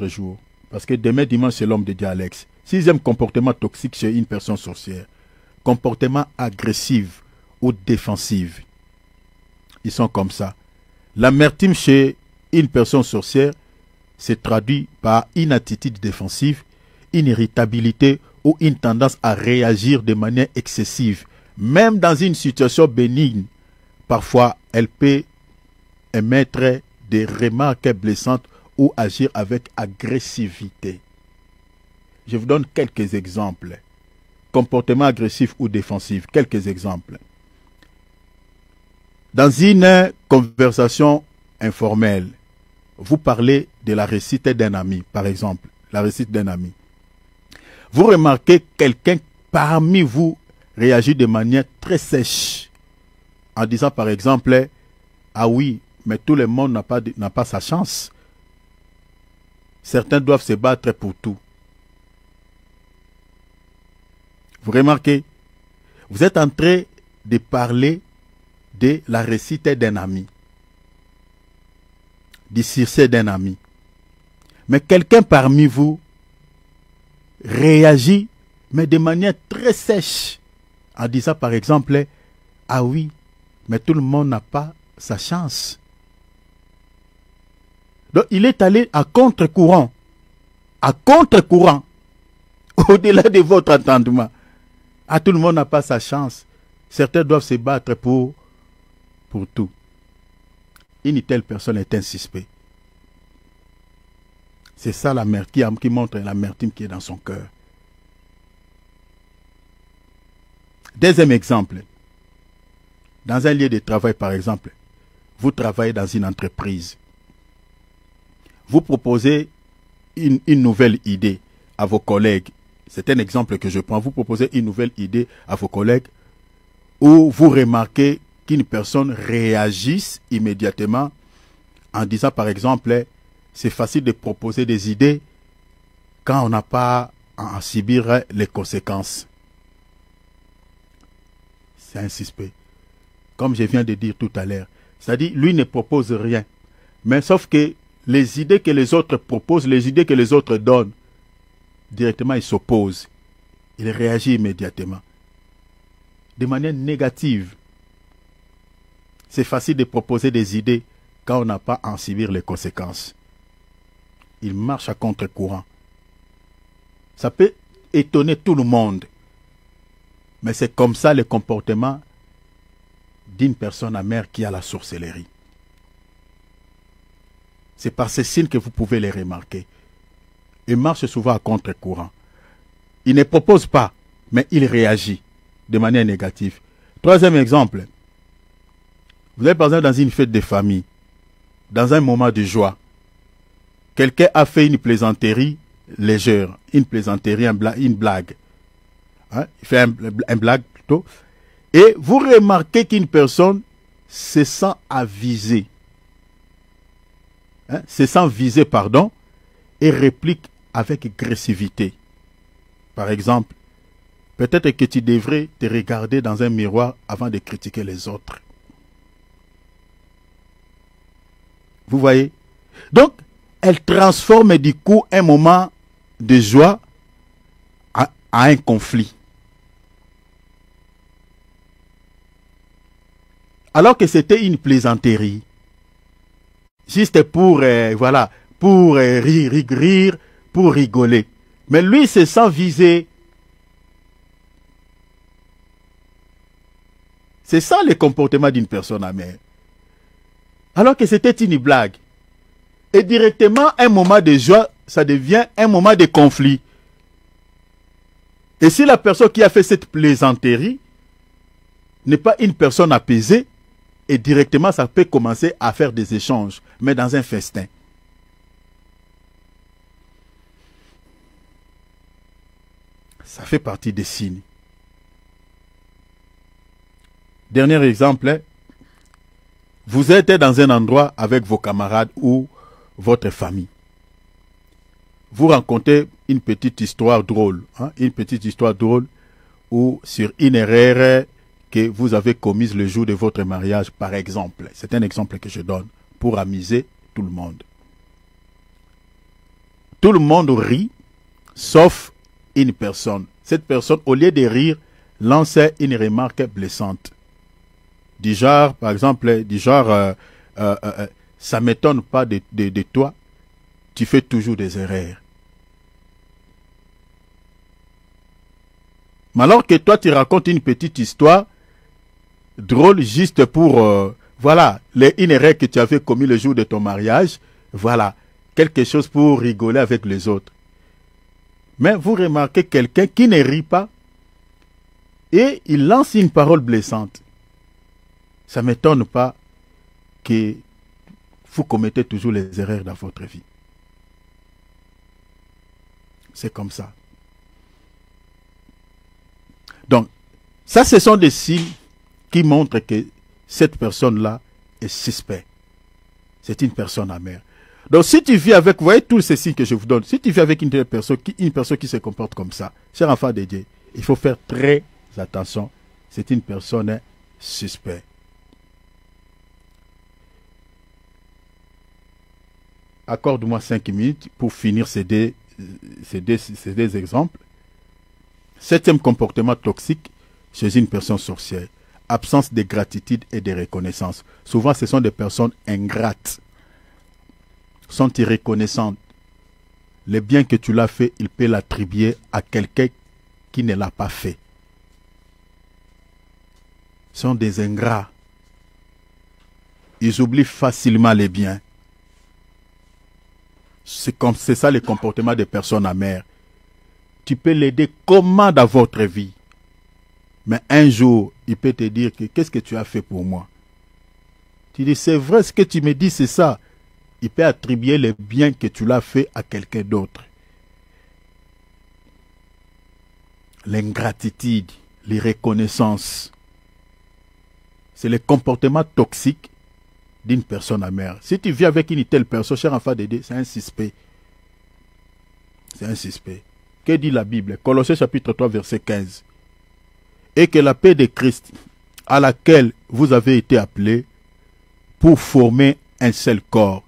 jour. Parce que demain dimanche, c'est l'homme de Dieu Alex. Sixième comportement toxique chez une personne sorcière. Comportement agressif ou défensif. Ils sont comme ça. L'amertume chez une personne sorcière se traduit par une attitude défensive, une irritabilité ou une tendance à réagir de manière excessive. Même dans une situation bénigne, parfois elle peut émettre des remarques blessantes ou agir avec agressivité. Je vous donne quelques exemples. Comportement agressif ou défensif, quelques exemples. Dans une conversation informelle, vous parlez de la réussite d'un ami, par exemple, la réussite d'un ami. Vous remarquez quelqu'un parmi vous réagit de manière très sèche, en disant par exemple, ah oui, mais tout le monde n'a pas sa chance. Certains doivent se battre pour tout. Vous remarquez, vous êtes en train de parler de la réussite d'un ami, du succès d'un ami. Mais quelqu'un parmi vous réagit, mais de manière très sèche, en disant par exemple, ah oui, mais tout le monde n'a pas sa chance. Donc il est allé à contre-courant, au-delà de votre entendement. Ah, tout le monde n'a pas sa chance. Certains doivent se battre pour tout. Une telle personne est un suspect. C'est ça l'amertume qui montre l'amertume qui est dans son cœur. Deuxième exemple. Dans un lieu de travail, par exemple, vous travaillez dans une entreprise. Vous proposez une nouvelle idée à vos collègues. C'est un exemple que je prends. Vous proposez une nouvelle idée à vos collègues où vous remarquez qu'une personne réagisse immédiatement en disant par exemple, c'est facile de proposer des idées quand on n'a pas à en subir les conséquences. C'est un suspect. Comme je viens de dire tout à l'heure. C'est-à-dire, lui ne propose rien. Mais sauf que les idées que les autres proposent, les idées que les autres donnent, directement il s'oppose. Il réagit immédiatement. De manière négative. C'est facile de proposer des idées quand on n'a pas à en subir les conséquences. il marche à contre-courant. Ça peut étonner tout le monde. Mais c'est comme ça le comportement d'une personne amère qui a la sorcellerie. C'est par ces signes que vous pouvez les remarquer. Il marche souvent à contre-courant. Il ne propose pas, mais il réagit de manière négative. Troisième exemple. Vous êtes par exemple dans une fête de famille, dans un moment de joie. Quelqu'un a fait une plaisanterie légère, une plaisanterie, une blague. Hein? Il fait un blague plutôt. Et vous remarquez qu'une personne se sent avisée. Hein? Se sent visée, pardon, et réplique avec agressivité. Par exemple, peut-être que tu devrais te regarder dans un miroir avant de critiquer les autres. Vous voyez? Donc, elle transforme du coup un moment de joie à un conflit. Alors que c'était une plaisanterie. Juste pour, voilà, pour rire, pour rigoler. Mais lui se sent visé. C'est ça le comportement d'une personne amère. Alors que c'était une blague. Et directement, un moment de joie, ça devient un moment de conflit. Et si la personne qui a fait cette plaisanterie n'est pas une personne apaisée, et directement, ça peut commencer à faire des échanges, mais dans un festin. Ça fait partie des signes. Dernier exemple, vous êtes dans un endroit avec vos camarades ou votre famille. Vous rencontrez une petite histoire drôle, hein, une petite histoire drôle ou sur une erreur que vous avez commise le jour de votre mariage, par exemple. C'est un exemple que je donne pour amuser tout le monde. Tout le monde rit, sauf une personne. Cette personne, au lieu de rire, lance une remarque blessante. Du genre, par exemple, ça ne m'étonne pas de toi, tu fais toujours des erreurs. Mais alors que toi, tu racontes une petite histoire drôle juste pour, voilà, une erreur que tu avais commis le jour de ton mariage, voilà, quelque chose pour rigoler avec les autres. Mais vous remarquez quelqu'un qui ne rit pas et il lance une parole blessante. Ça ne m'étonne pas que vous commettez toujours les erreurs dans votre vie. C'est comme ça. Donc, ça, ce sont des signes qui montrent que cette personne-là est suspecte. C'est une personne amère. Donc, si tu vis avec, vous voyez tous ces signes que je vous donne, si tu vis avec une personne qui se comporte comme ça, cher enfant de Dieu, il faut faire très attention. C'est une personne suspecte. Accorde-moi 5 minutes pour finir ces deux exemples. Septième comportement toxique chez une personne sorcière. Absence de gratitude et de reconnaissance. Souvent, ce sont des personnes ingrates. Sont irreconnaissantes. Le bien que tu l'as fait, il peut l'attribuer à quelqu'un qui ne l'a pas fait. Sont des ingrats. Ils oublient facilement les biens. C'est ça le comportement des personnes amères. Tu peux l'aider comment dans votre vie. Mais un jour, il peut te dire que qu'est-ce que tu as fait pour moi? Tu dis, c'est vrai, ce que tu me dis, c'est ça. Il peut attribuer le bien que tu l'as fait à quelqu'un d'autre. L'ingratitude, l'irreconnaissance, c'est le comportement toxique d'une personne amère. Si tu vis avec une telle personne, cher enfant de Dieu, c'est un suspect. C'est un suspect. Que dit la Bible? Colossiens chapitre 3, verset 15. Et que la paix de Christ, à laquelle vous avez été appelés pour former un seul corps,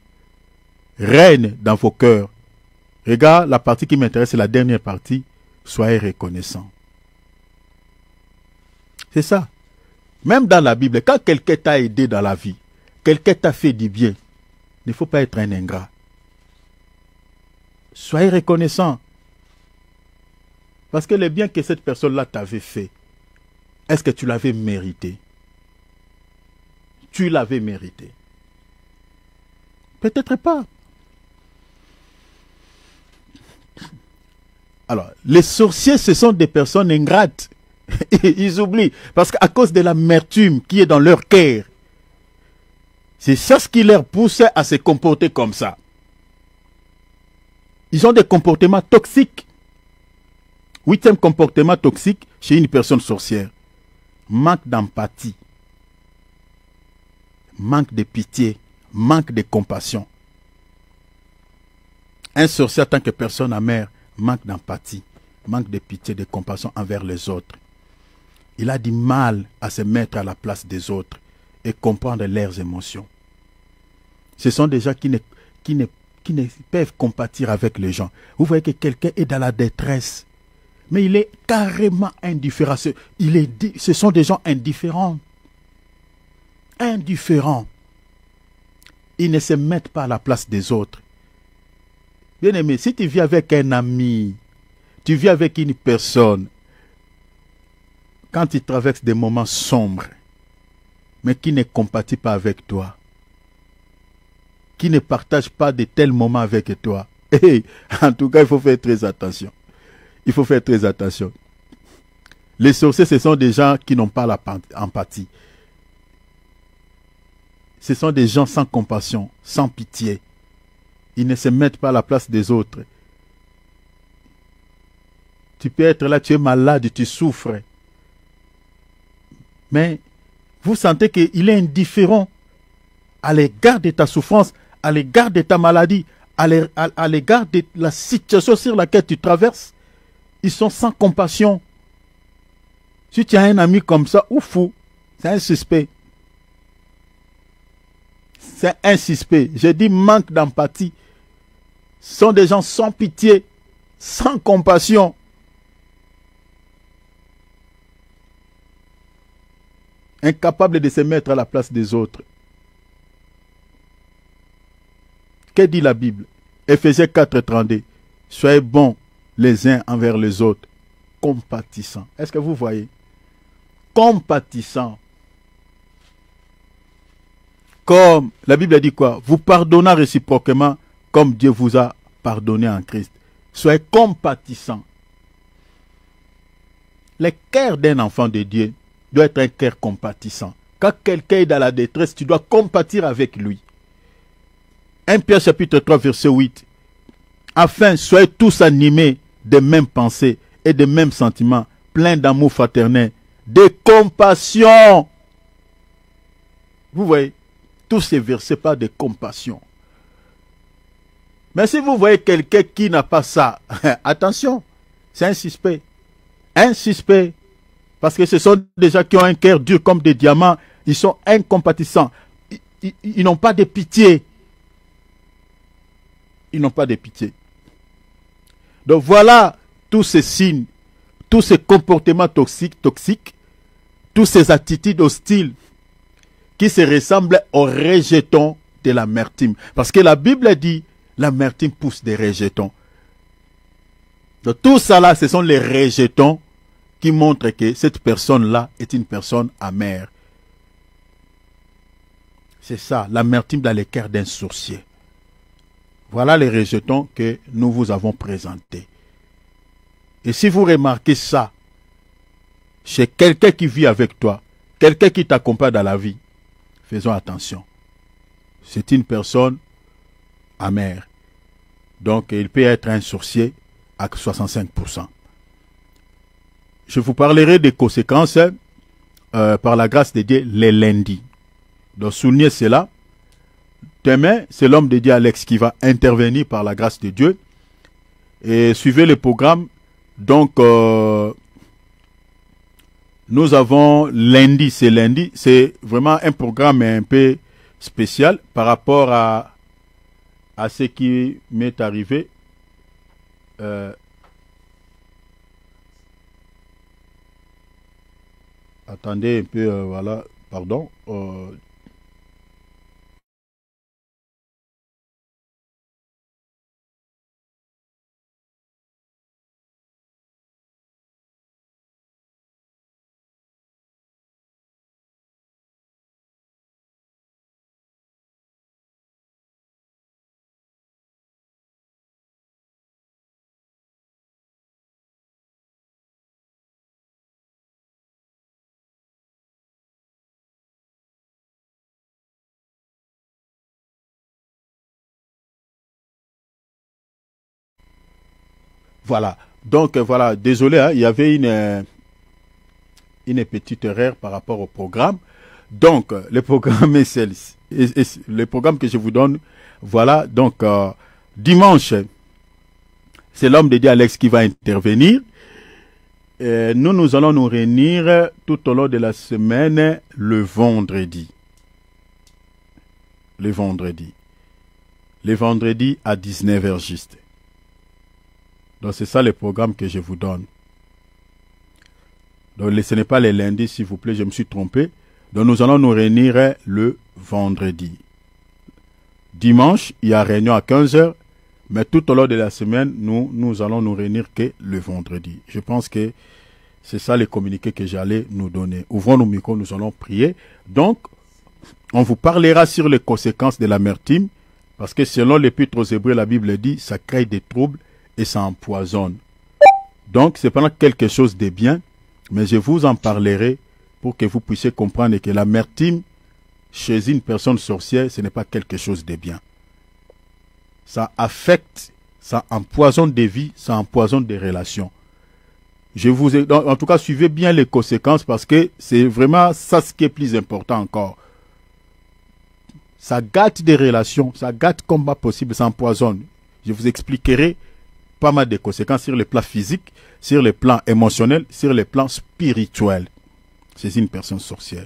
règne dans vos cœurs. Regarde, la partie qui m'intéresse, c'est la dernière partie. Soyez reconnaissants. C'est ça. Même dans la Bible, quand quelqu'un t'a aidé dans la vie, quelqu'un t'a fait du bien, il ne faut pas être un ingrat. Soyez reconnaissant. Parce que le bien que cette personne-là t'avait fait, est-ce que tu l'avais mérité? Tu l'avais mérité? Peut-être pas. Alors, les sorciers, ce sont des personnes ingrates. Ils oublient. Parce qu'à cause de l'amertume qui est dans leur cœur, c'est ça ce qui leur pousse à se comporter comme ça. Ils ont des comportements toxiques. 8e comportement toxique chez une personne sorcière. Manque d'empathie. Manque de pitié. Manque de compassion. Un sorcier en tant que personne amère manque d'empathie, manque de pitié, de compassion envers les autres. Il a du mal à se mettre à la place des autres et comprendre leurs émotions. Ce sont des gens qui ne peuvent compatir avec les gens. Vous voyez que quelqu'un est dans la détresse, mais il est carrément indifférent. Ce sont des gens indifférents. Indifférents. Ils ne se mettent pas à la place des autres. Bien aimé, si tu vis avec un ami, tu vis avec une personne, quand tu traverses des moments sombres, mais qui ne compatit pas avec toi, qui ne partage pas de tels moments avec toi, en tout cas, il faut faire très attention. Il faut faire très attention. Les sorciers, ce sont des gens qui n'ont pas l'empathie. Ce sont des gens sans compassion, sans pitié. Ils ne se mettent pas à la place des autres. Tu peux être là, tu es malade, tu souffres. Mais vous sentez qu'il est indifférent à l'égard de ta souffrance, à l'égard de ta maladie, à l'égard de la situation sur laquelle tu traverses. Ils sont sans compassion. Si tu as un ami comme ça, ou fou, c'est un suspect. C'est un suspect. Je dis manque d'empathie. Ce sont des gens sans pitié, sans compassion. Incapables de se mettre à la place des autres. Que dit la Bible? Éphésiens 4:32. Soyez bons les uns envers les autres, compatissants. Est-ce que vous voyez? Compatissants. Comme la Bible dit quoi? Vous pardonnez réciproquement comme Dieu vous a pardonné en Christ. Soyez compatissants. Le cœur d'un enfant de Dieu doit être un cœur compatissant. Quand quelqu'un est dans la détresse, tu dois compatir avec lui. 1 Pierre chapitre 3 verset 8. Afin, soyez tous animés des mêmes pensées et des mêmes sentiments, pleins d'amour fraternel, de compassion. Vous voyez, tous ces versets parlent de compassion. Mais si vous voyez quelqu'un qui n'a pas ça, attention, c'est un suspect. Un suspect. Parce que ce sont des gens qui ont un cœur dur comme des diamants. Ils sont incompatissants. Ils n'ont pas de pitié. Ils n'ont pas de pitié. Donc voilà tous ces signes, tous ces comportements toxiques, toutes ces attitudes hostiles qui se ressemblent aux rejetons de l'amertume. Parce que la Bible dit, l'amertume pousse des rejetons. Donc tout ça là, ce sont les rejetons qui montrent que cette personne-là est une personne amère. C'est ça, l'amertume dans le cœur d'un sorcier. Voilà les rejetons que nous vous avons présentés. Et si vous remarquez ça chez quelqu'un qui vit avec toi, quelqu'un qui t'accompagne dans la vie, faisons attention. C'est une personne amère. Donc il peut être un sorcier à 65%. Je vous parlerai des conséquences par la grâce de Dieu les lundis. Donc soulignez cela. Demain, c'est l'homme de Dieu Alex qui va intervenir par la grâce de Dieu. Et suivez le programme. Donc, nous avons lundi, c'est vraiment un programme un peu spécial par rapport à ce qui m'est arrivé. Attendez un peu, voilà, pardon. Voilà. Donc, voilà. Désolé, hein, il y avait une petite erreur par rapport au programme. Donc, le programme est celle-ci. Le programme que je vous donne, voilà. Donc, dimanche, c'est l'homme de Dieu Alex qui va intervenir. Nous allons nous réunir tout au long de la semaine le vendredi. Le vendredi à 19h juste. Donc c'est ça le programme que je vous donne. Donc ce n'est pas les lundis, s'il vous plaît, je me suis trompé. Donc nous allons nous réunir le vendredi. Dimanche, il y a réunion à 15h, mais tout au long de la semaine, nous allons nous réunir que le vendredi. Je pense que c'est ça les communiqués que j'allais nous donner. Ouvrons nos micros, nous allons prier. Donc, on vous parlera sur les conséquences de l'amertume, parce que selon l'Épître aux Hébreux, la Bible dit, ça crée des troubles et ça empoisonne. Donc, c'est pas quelque chose de bien, mais je vous en parlerai pour que vous puissiez comprendre que l'amertume, chez une personne sorcière, ce n'est pas quelque chose de bien. Ça affecte, ça empoisonne des vies, ça empoisonne des relations. En tout cas, suivez bien les conséquences parce que c'est vraiment ça ce qui est plus important encore. Ça gâte des relations, ça gâte comme pas possible, ça empoisonne. Je vous expliquerai pas mal de conséquences sur le plan physique, sur le plan émotionnel, sur le plan spirituel. C'est une personne sorcière.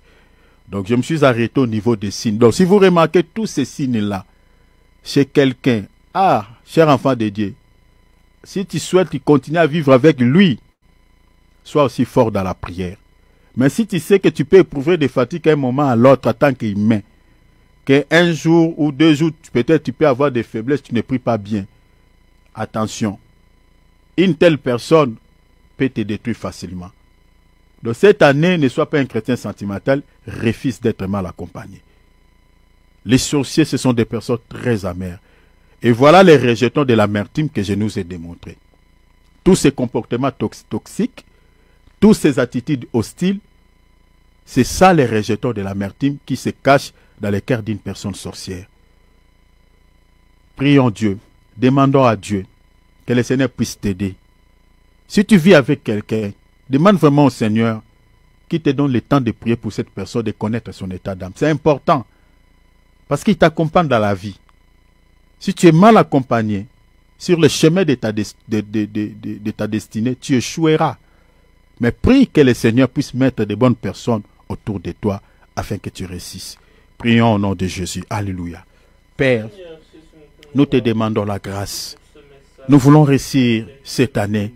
Donc, je me suis arrêté au niveau des signes. Donc, si vous remarquez tous ces signes-là, chez quelqu'un, cher enfant de Dieu, si tu souhaites continuer à vivre avec lui, sois aussi fort dans la prière. Mais si tu sais que tu peux éprouver des fatigues à un moment à l'autre en tant qu'humain, qu'un jour ou 2 jours, peut-être tu peux avoir des faiblesses, tu ne pries pas bien. Attention, une telle personne peut te détruire facilement. Donc cette année, ne sois pas un chrétien sentimental, refuse d'être mal accompagné. Les sorciers, ce sont des personnes très amères. Et voilà les rejetons de l'amertume que je nous ai démontrés. Tous ces comportements toxiques, toutes ces attitudes hostiles, c'est ça les rejetons de l'amertume qui se cachent dans le cœur d'une personne sorcière. Prions Dieu, demandons à Dieu que le Seigneur puisse t'aider. Si tu vis avec quelqu'un, demande vraiment au Seigneur qu'il te donne le temps de prier pour cette personne, de connaître son état d'âme. C'est important parce qu'il t'accompagne dans la vie. Si tu es mal accompagné sur le chemin de ta destinée, tu échoueras. Mais prie que le Seigneur puisse mettre de bonnes personnes autour de toi afin que tu réussisses. Prions au nom de Jésus. Alléluia. Père, nous te demandons la grâce. Nous voulons réussir cette année